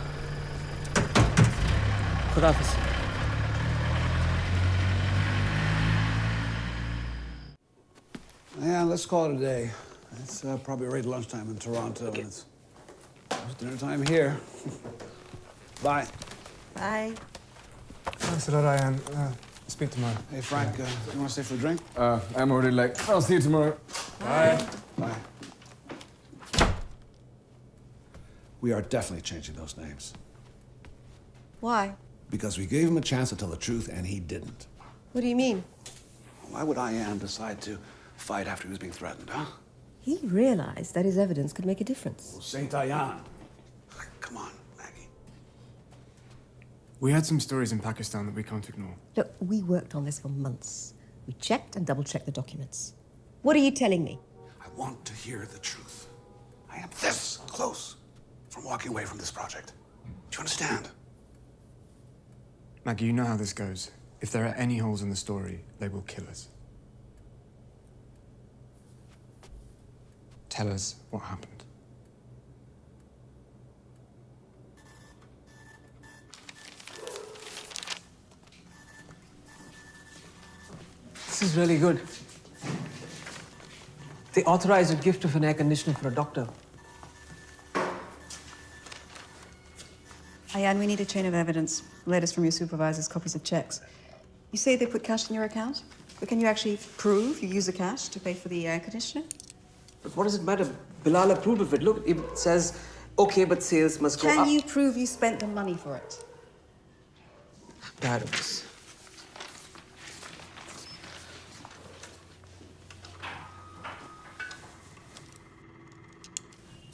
खुदा हाफिज़। Yeah, let's call it a day. It's probably already lunchtime in Toronto, and it's dinner time here. Bye. Bye. Thanks a lot, Ayan. Speak tomorrow. Hey, Frank, you want to stay for a drink? I'm already late. I'll see you tomorrow. Bye. Bye. We are definitely changing those names. Why? Because we gave him a chance to tell the truth, and he didn't. What do you mean? Why would Ayan decide to fight after he was being threatened, huh? He realized that his evidence could make a difference. Well, Saint Ayan. Come on, Maggie. We had some stories in Pakistan that we can't ignore. Look, we worked on this for months. We checked and double-checked the documents. What are you telling me? I want to hear the truth. I am this close from walking away from this project. Do you understand? Maggie, you know how this goes. If there are any holes in the story, they will kill us. Tell us what happened. This is really good. They authorized a gift of an air conditioner for a doctor. Ayan, we need a chain of evidence. Letters from your supervisors, copies of checks. You say they put cash in your account? But can you actually prove you use the cash to pay for the air conditioner? But what does it matter? Bilal approved of it. Look, it says, okay, but sales must go up. Can you prove you spent the money for it? I'm tired of this.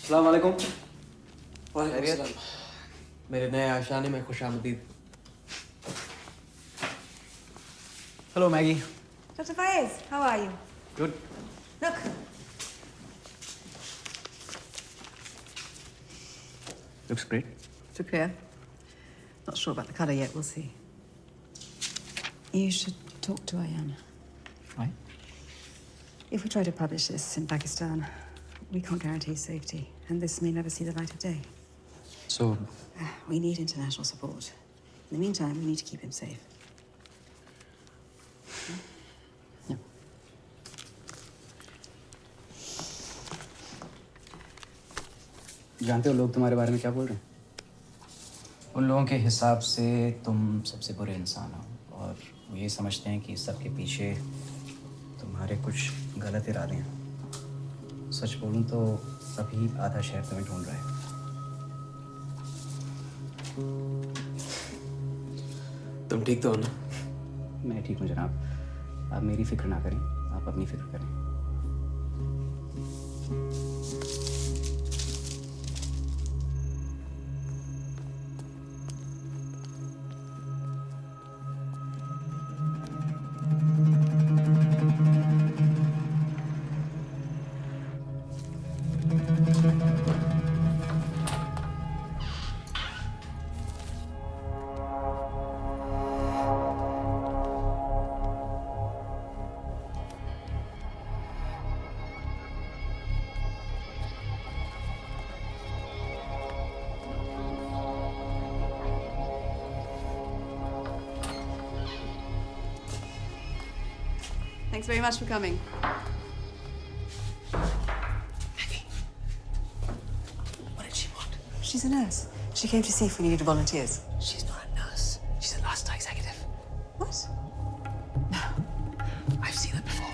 अस्सलाम वालेकुम। मेरे नए आशाने में खुशामदीद। Hello, Maggie. Dr. Faiz, how are you? Good. Look. Looks great. To clear. Not sure about the colour yet, we'll see. You should talk to Ayan. Why? If we try to publish this in Pakistan, we can't guarantee safety, and this may never see the light of day. So, We need international support. In the meantime, we need to keep him safe. जानते हो लोग तुम्हारे बारे में क्या बोल रहे हैं? उन लोगों के हिसाब से तुम सबसे बुरे इंसान हो और वो ये समझते हैं कि सबके पीछे तुम्हारे कुछ गलत इरादे हैं। सच बोलूं तो अभी आधा शहर तुम्हें ढूंढ रहा है। तुम ठीक तो हो ना? मैं ठीक हूँ जनाब। आप मेरी फिक्र ना करें, आप अपनी फिक्र करें। Thanks very much for coming. What did she want? She's a nurse. She came to see if we needed volunteers. She's not a nurse. She's a last executive. What? No. I've seen her before.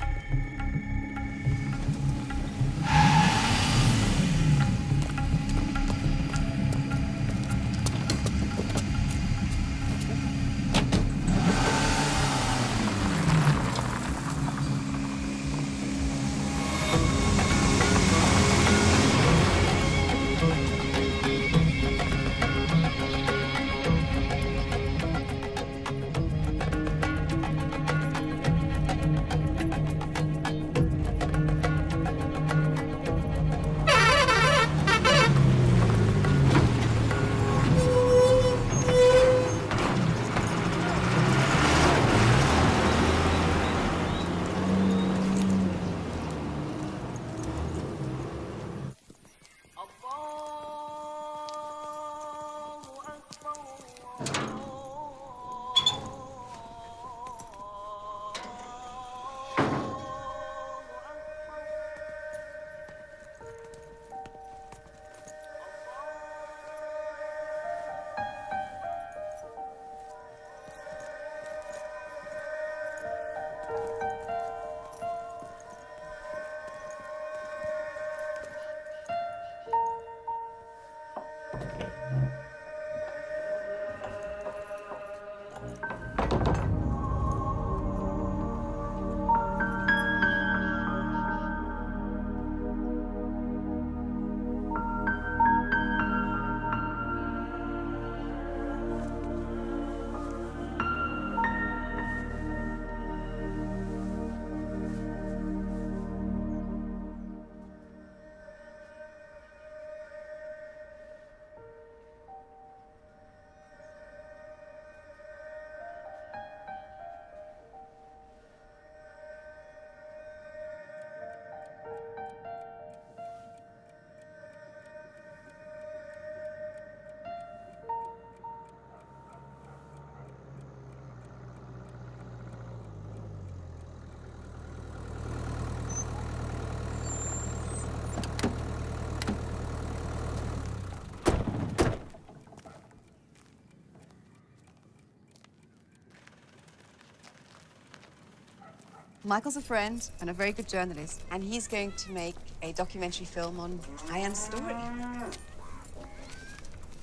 Michael's a friend and a very good journalist, and he's going to make a documentary film on Ayan's story.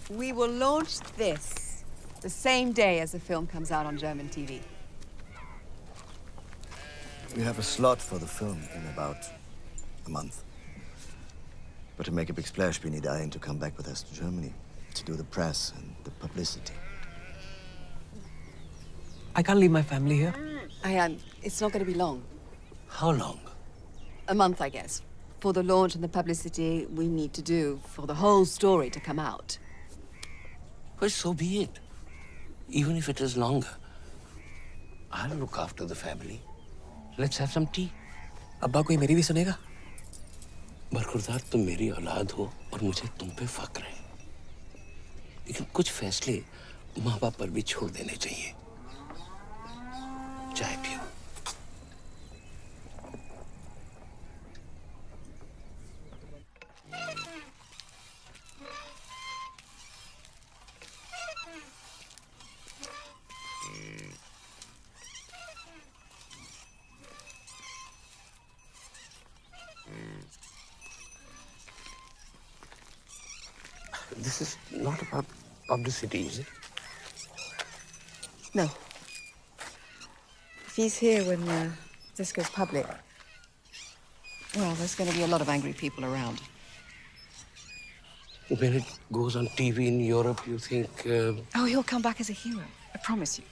We will launch this the same day as the film comes out on German TV. We have a slot for the film in about a month. But to make a big splash, we need Ayan to come back with us to Germany to do the press and the publicity. I can't leave my family here. It's not going to be long. How long? A month, I guess. For the launch and the publicity we need to do for the whole story to come out. Well, so be it. Even if it is longer. I'll look after the family. Let's have some tea. अब्बा कोई मेरी भी सुनेगा? बरखुरदार तुम मेरी औलाद हो और मुझे तुम पे फक्र है। लेकिन कुछ फैसले माँ बाप पर भी छोड़ देने चाहिए। चाय पियो। This is not about publicity, is it? No. If he's here when this goes public, well, there's going to be a lot of angry people around. When it goes on TV in Europe, you think... Oh, he'll come back as a hero. I promise you.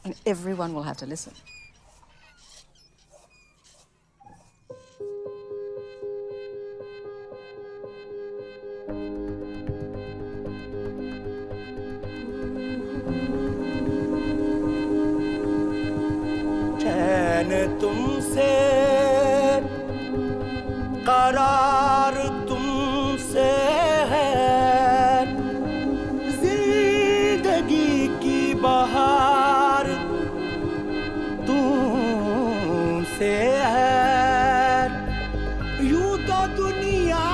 And everyone will have to listen. तुमसे करार तुमसे है जिंदगी की बहार तुमसे है यूं तो दुनिया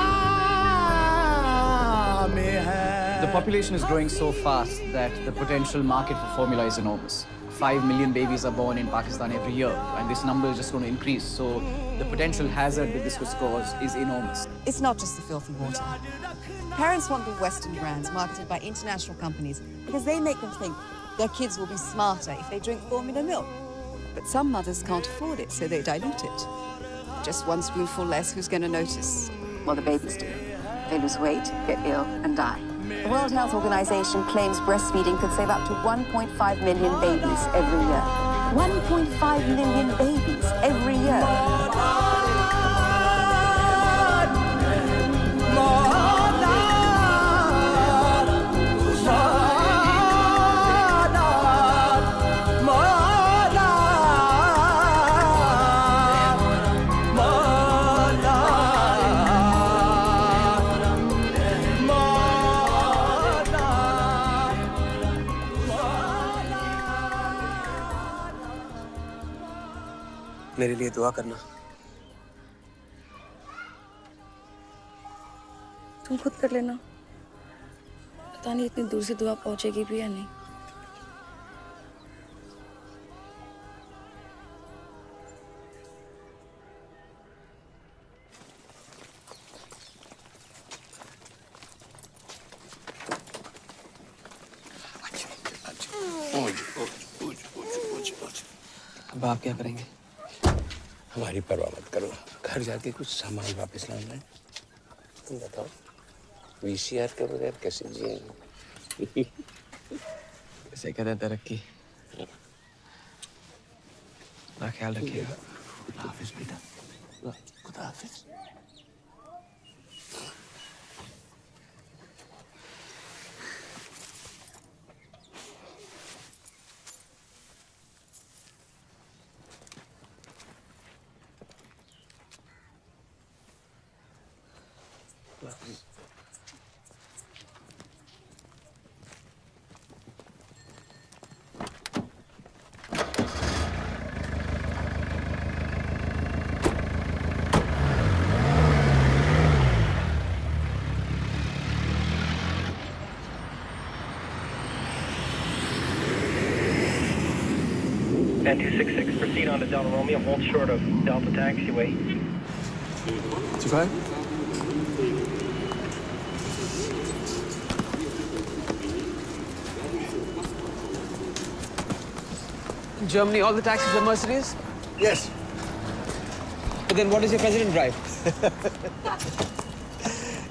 में है. The population is growing so fast that the potential market for formula is enormous. 5 million babies are born in Pakistan every year, and this number is just going to increase. So the potential hazard that this could cause is enormous. It's not just the filthy water. Parents want the Western brands marketed by international companies because they make them think their kids will be smarter if they drink formula milk. But some mothers can't afford it, so they dilute it. Just one spoonful less, who's going to notice? Well, the babies do. They lose weight, get ill, and die. The World Health Organization claims breastfeeding could save up to 1.5 million babies every year. 1.5 million babies every year. मेरे लिए दुआ करना. तुम खुद कर लेना. पता नहीं इतनी दूर से दुआ पहुंचेगी भी या नहीं. अब आप क्या करेंगे? हमारी परवाह मत करो. घर जाके कुछ सामान वापस लाना है. तुम बताओ, VCR के बगैर कैसे जिएंगे? कैसे करें तरक्की? अपना ख्याल रखिएगा. खुदा हाफिज बेटा. खुदा हाफिज. And 266, proceed on to Delta Romeo, hold short of Delta taxiway. 25? In Germany, all the taxis are Mercedes? Yes. But then what does your president drive?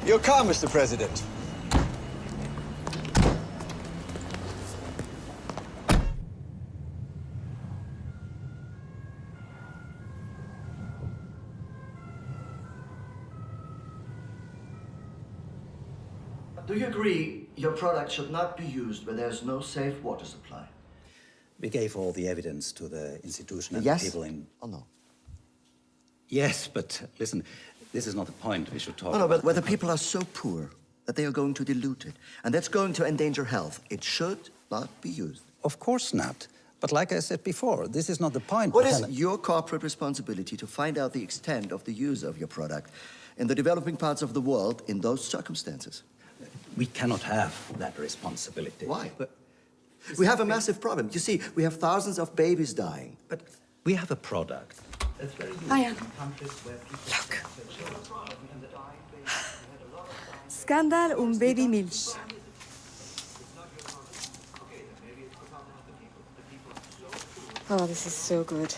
Your car, Mr. President. Do you agree your product should not be used where there's no safe water supply? We gave all the evidence to the institution and Yes the people in... or no? Yes, but listen, this is not the point. We should talk No, but about... whether people are so poor that they are going to dilute it, and that's going to endanger health, it should not be used. Of course not. But like I said before, this is not the point. What is your corporate responsibility to find out the extent of the use of your product in the developing parts of the world in those circumstances? We cannot have that responsibility. Why? We have a massive problem. You see, we have thousands of babies dying. But we have a product. That's very Ayan. Look. Skandal baby Milch. Oh, this is so good.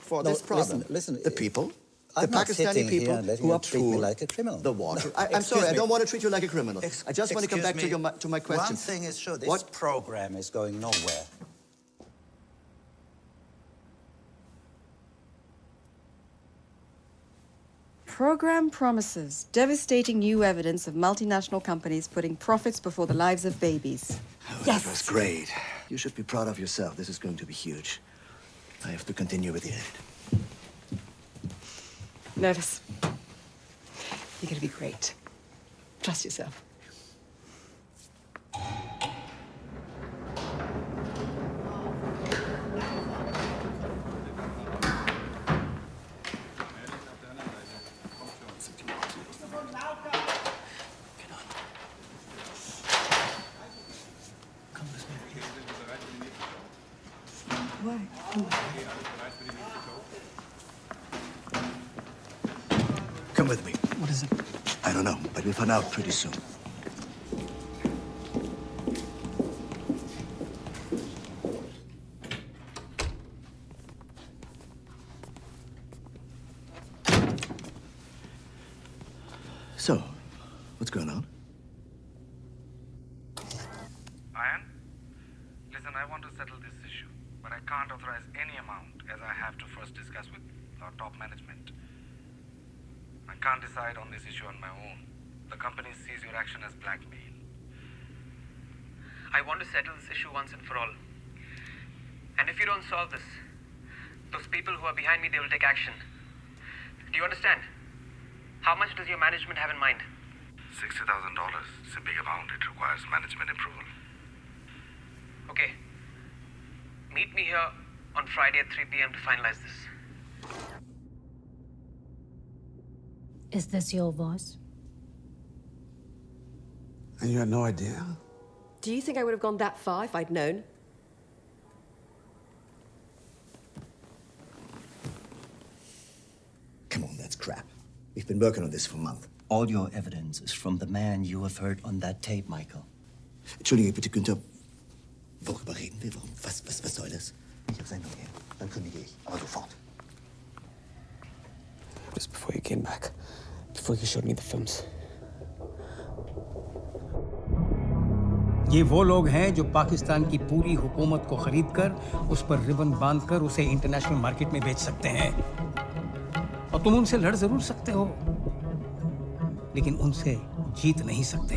For No, this problem, listen, the people, I'm the not Pakistani sitting here people and letting who you are treat me poor, like a criminal. the water. No, I'm excuse sorry, I me. don't want to treat you like a criminal. I just want to come back Excuse to my question. One thing is sure, this What program is going nowhere. Program promises devastating new evidence of multinational companies putting profits before the lives of babies. That was great. You should be proud of yourself. This is going to be huge. I have to continue with the edit. Nervous. You're going to be great. Trust yourself. Why? Come with me. What is it? I don't know, but we'll find out pretty soon. So, what's going on? Ayan? Listen, I want to settle this issue, but I can't authorize any amount as I have to first discuss with our top management. I can't decide on this issue on my own. The company sees your action as blackmail. I want to settle this issue once and for all. And if you don't solve this, those people who are behind me, they will take action. Do you understand? How much does your management have in mind? $60,000. It's a big amount. It requires management approval. Okay. Meet me here on Friday at 3 p.m. to finalize this. Is this your voice? And you had no idea? Do you think I would have gone that far if I'd known? Come on, that's crap. We've been working on this for a month. All your evidence is from the man you have heard on that tape, Michael. Entschuldige bitte, Günther. Worüber reden wir? Was soll das? Ich habe Sendung hier. Dann kündige ich. Aber sofort. Just before you came back, before you showed me the films. ये वो लोग हैं जो पाकिस्तान की पूरी हुकूमत को खरीदकर उस पर रिबन बांधकर उसे इंटरनेशनल मार्केट में बेच सकते हैं और तुम उनसे लड़ जरूर सकते हो लेकिन उनसे जीत नहीं सकते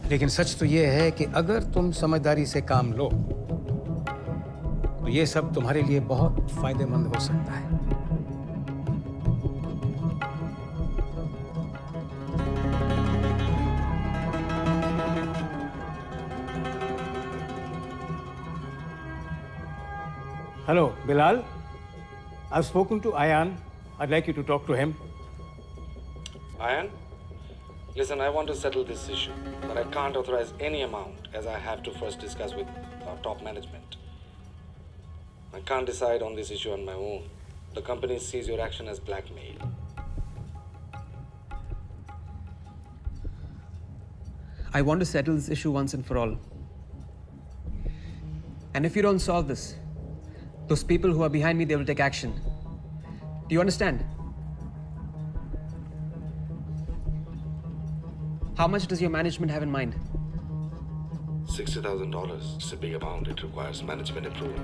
लेकिन सच तो ये है कि अगर तुम समझदारी से काम लो तो ये सब तुम्हारे लिए बहुत फायदेमंद हो सकता है Hello, Bilal. I've spoken to Ayan. I'd like you to talk to him. Ayan? Listen, I want to settle this issue, but I can't authorize any amount as I have to first discuss with our top management. I can't decide on this issue on my own. The company sees your action as blackmail. I want to settle this issue once and for all. And if you don't solve this, those people who are behind me, they will take action. Do you understand? How much does your management have in mind? $60,000 is a big amount. It requires management approval.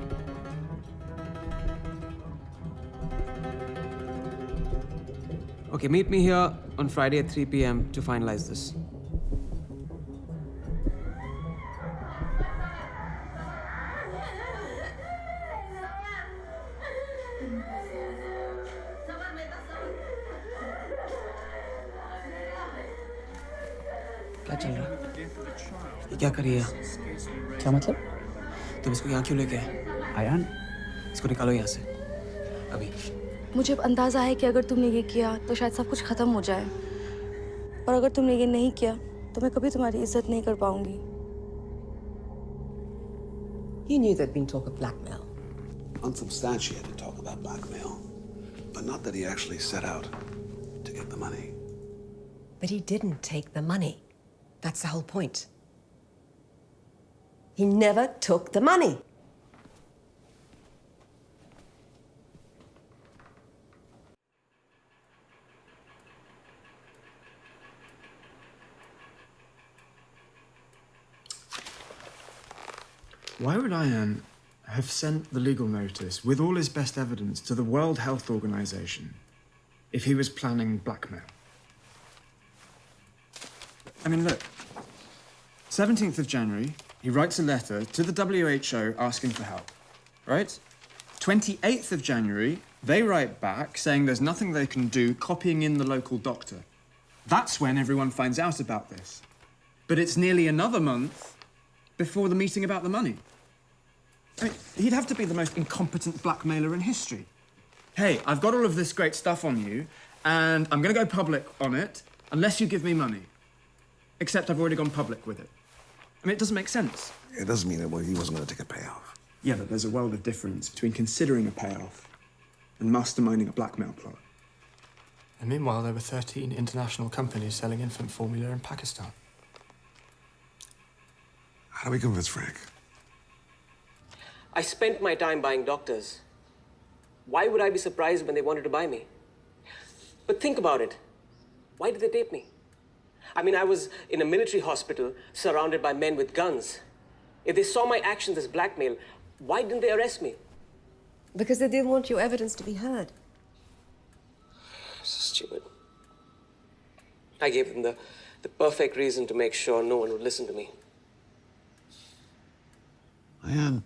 Okay, meet me here on Friday at 3 p.m. to finalize this. क्या चल रहा है? ये क्या करिए? क्या मतलब? तुम इसको यहाँ क्यों लेके आए? आयान, इसको निकालो यहाँ से अभी। मुझे अब अंदाजा है कि अगर तुमने ये किया तो शायद सब कुछ खत्म हो जाए, और अगर तुमने ये नहीं किया तो मैं कभी तुम्हारी इज्जत नहीं कर पाऊंगी। You knew there'd been talk of blackmail. Unsubstantiated talk about blackmail, but not that he actually set out to get the money. But he didn't take the money. That's the whole point. He never took the money. Why would Ayan have sent the legal notice with all his best evidence to the World Health Organization if he was planning blackmail? I mean, look, 17th of January, he writes a letter to the WHO asking for help, right? 28th of January, they write back saying there's nothing they can do, copying in the local doctor. That's when everyone finds out about this. But it's nearly another month before the meeting about the money. I mean, he'd have to be the most incompetent blackmailer in history. Hey, I've got all of this great stuff on you, and I'm going to go public on it unless you give me money. Except I've already gone public with it. I mean, it doesn't make sense. It doesn't mean that he wasn't going to take a payoff. Yeah, but there's a world of difference between considering a payoff and masterminding a blackmail plot. And meanwhile, there were 13 international companies selling infant formula in Pakistan. How do we convince Frank? I spent my time buying doctors. Why would I be surprised when they wanted to buy me? But think about it. Why did they tape me? I mean, I was in a military hospital surrounded by men with guns. If they saw my actions as blackmail, why didn't they arrest me? Because they didn't want your evidence to be heard. So stupid. I gave them the perfect reason to make sure no one would listen to me. Ayan,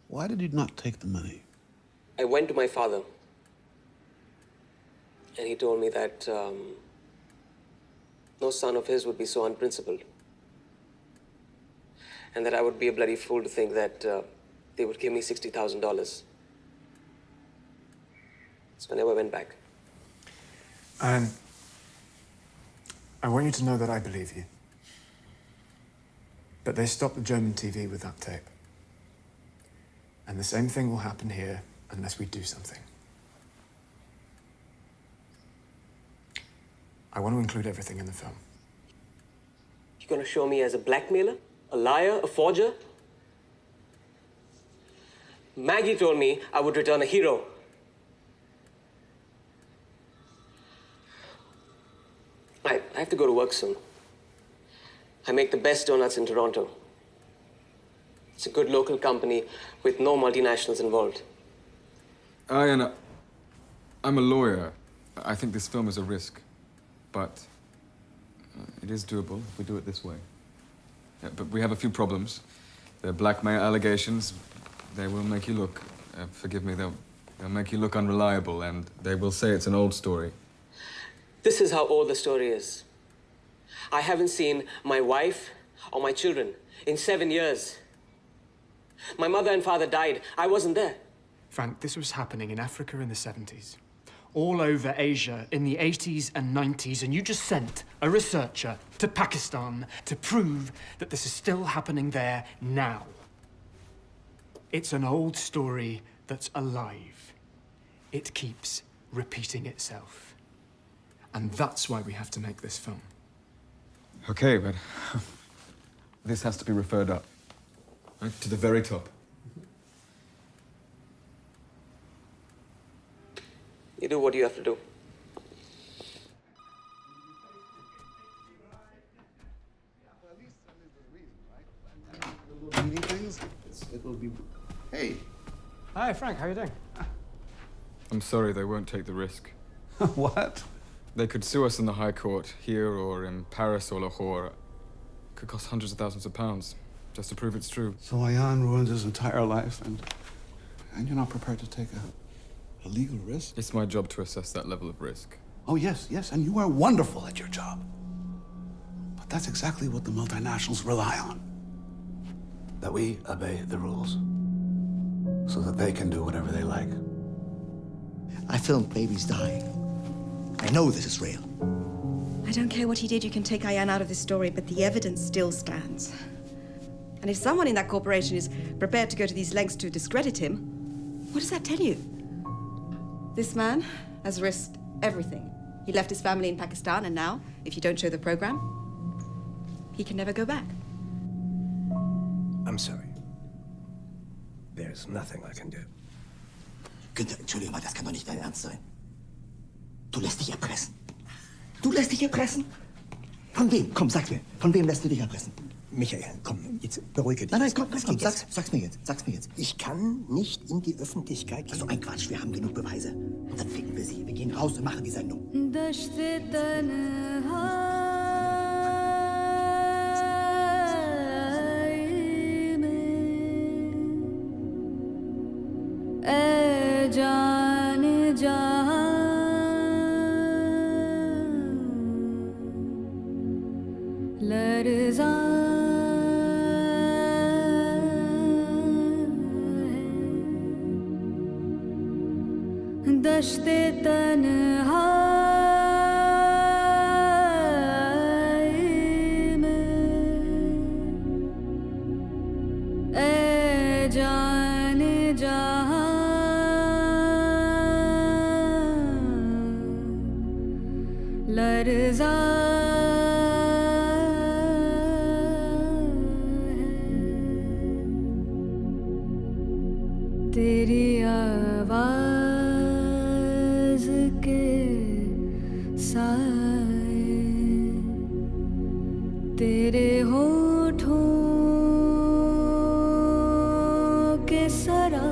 why did you not take the money? I went to my father, and he told me that no son of his would be so unprincipled, and that I would be a bloody fool to think that they would give me $60,000. So I never went back. And I want you to know that I believe you. But they stopped the German TV with that tape. And the same thing will happen here unless we do something. I want to include everything in the film. You're gonna show me as a blackmailer, a liar, a forger? Maggie told me I would return a hero. I have to go to work soon. I make the best donuts in Toronto. It's a good local company with no multinationals involved. Ayan, I'm a lawyer. I think this film is a risk, but it is doable if we do it this way. Yeah, but we have a few problems. The blackmail allegations, they will make you look, forgive me, they'll make you look unreliable, and they will say it's an old story. This is how old the story is. I haven't seen my wife or my children in 7 years. My mother and father died. I wasn't there. Frank, this was happening in Africa in the 70s, all over Asia in the 80s and 90s, and you just sent a researcher to Pakistan to prove that this is still happening there now. It's an old story that's alive. It keeps repeating itself. And that's why we have to make this film. Okay, but this has to be referred up, right, to the very top. You do what you have to do. Meeting things, it will be. Hey. Hi, Frank. How are you doing? I'm sorry, they won't take the risk. What? They could sue us in the High Court, here or in Paris or Lahore. Could cost hundreds of thousands of pounds, just to prove it's true. So Ayan ruins his entire life, and you're not prepared to take a legal risk? It's my job to assess that level of risk. Oh, yes, and you are wonderful at your job. But that's exactly what the multinationals rely on. That we obey the rules, so that they can do whatever they like. I filmed babies dying. I know this is real. I don't care what he did, you can take Ayan out of this story, but the evidence still stands. And if someone in that corporation is prepared to go to these lengths to discredit him, what does that tell you? This man has risked everything. He left his family in Pakistan, and now, if you don't show the program, he can never go back. I'm sorry. There's nothing I can do. Günther, entschuldige mal, das kann doch nicht dein Ernst sein. Du lässt dich erpressen. Du lässt dich erpressen? Von wem? Komm, sag's mir. Von wem lässt du dich erpressen? Michael, komm, jetzt beruhige dich. Nein, komm, sag's mir jetzt. Sag's mir jetzt. Ich kann nicht in die Öffentlichkeit gehen. Also ein Quatsch, wir haben genug Beweise. Und dann ficken wir sie. Wir gehen raus und machen die Sendung. दश्ते तन्हाई में ऐ जाने जहां लर्ज़ा है तेरी आवाज़ के साए तेरे होठों के सरा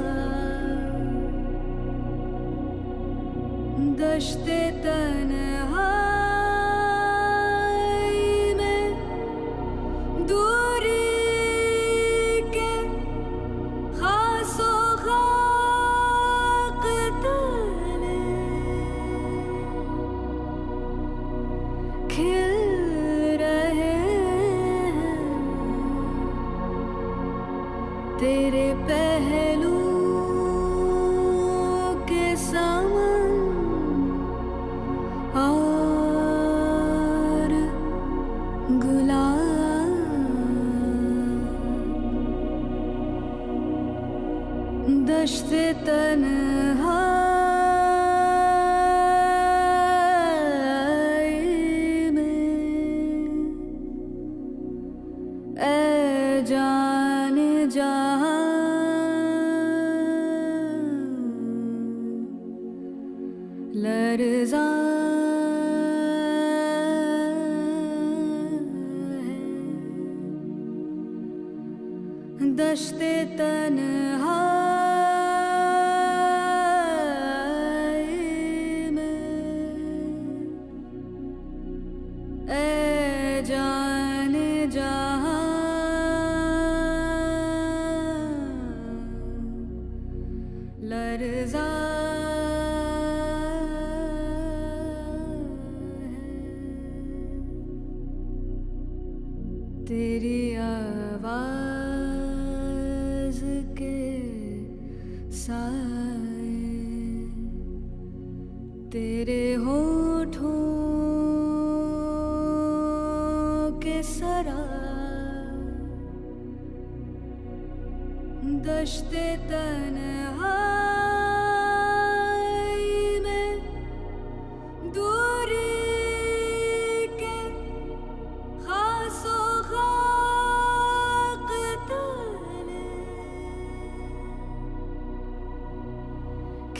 दश्ते तन्हाई में दूरी के खासो खाक तले खिल रहे हैं तेरे पहलू के सामन और गुलाब दश्ते तन्हाई में ऐ जाने जहां लर्ज़ा है दश्ते तन्हाई में ऐ जाने जहां लर्ज़ा तेरी आवाज़ के साए तेरे होठों के सरा दश्ते तन्हाई में दूरी के खासो खाक तले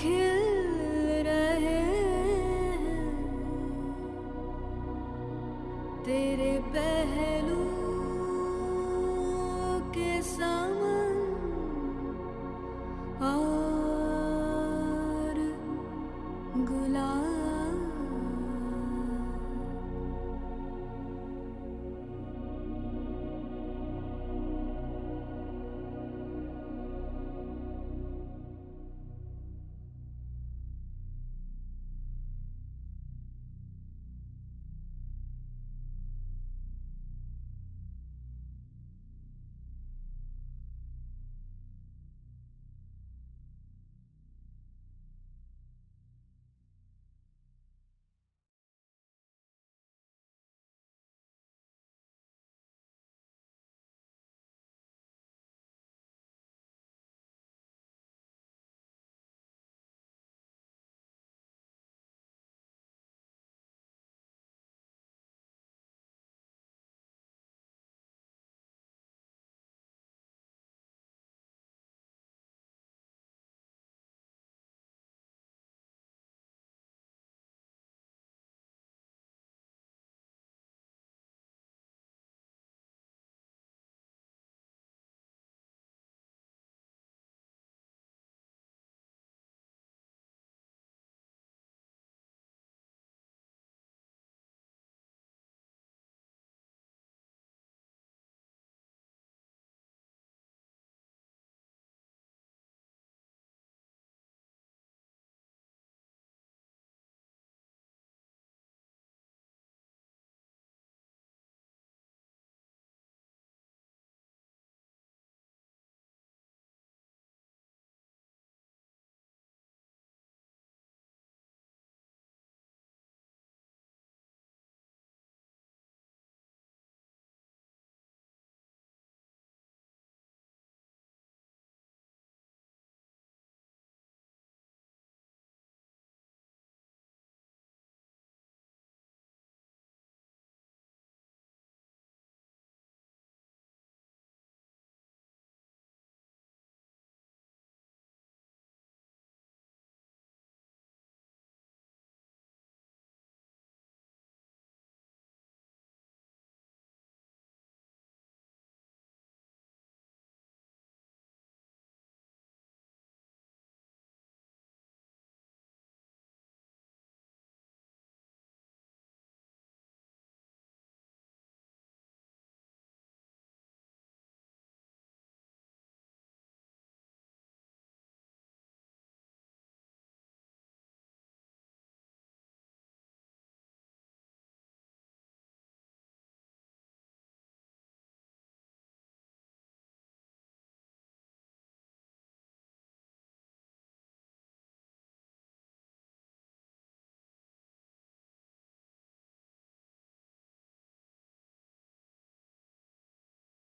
खिल रहे तेरे पहलू के सामन और गुलाब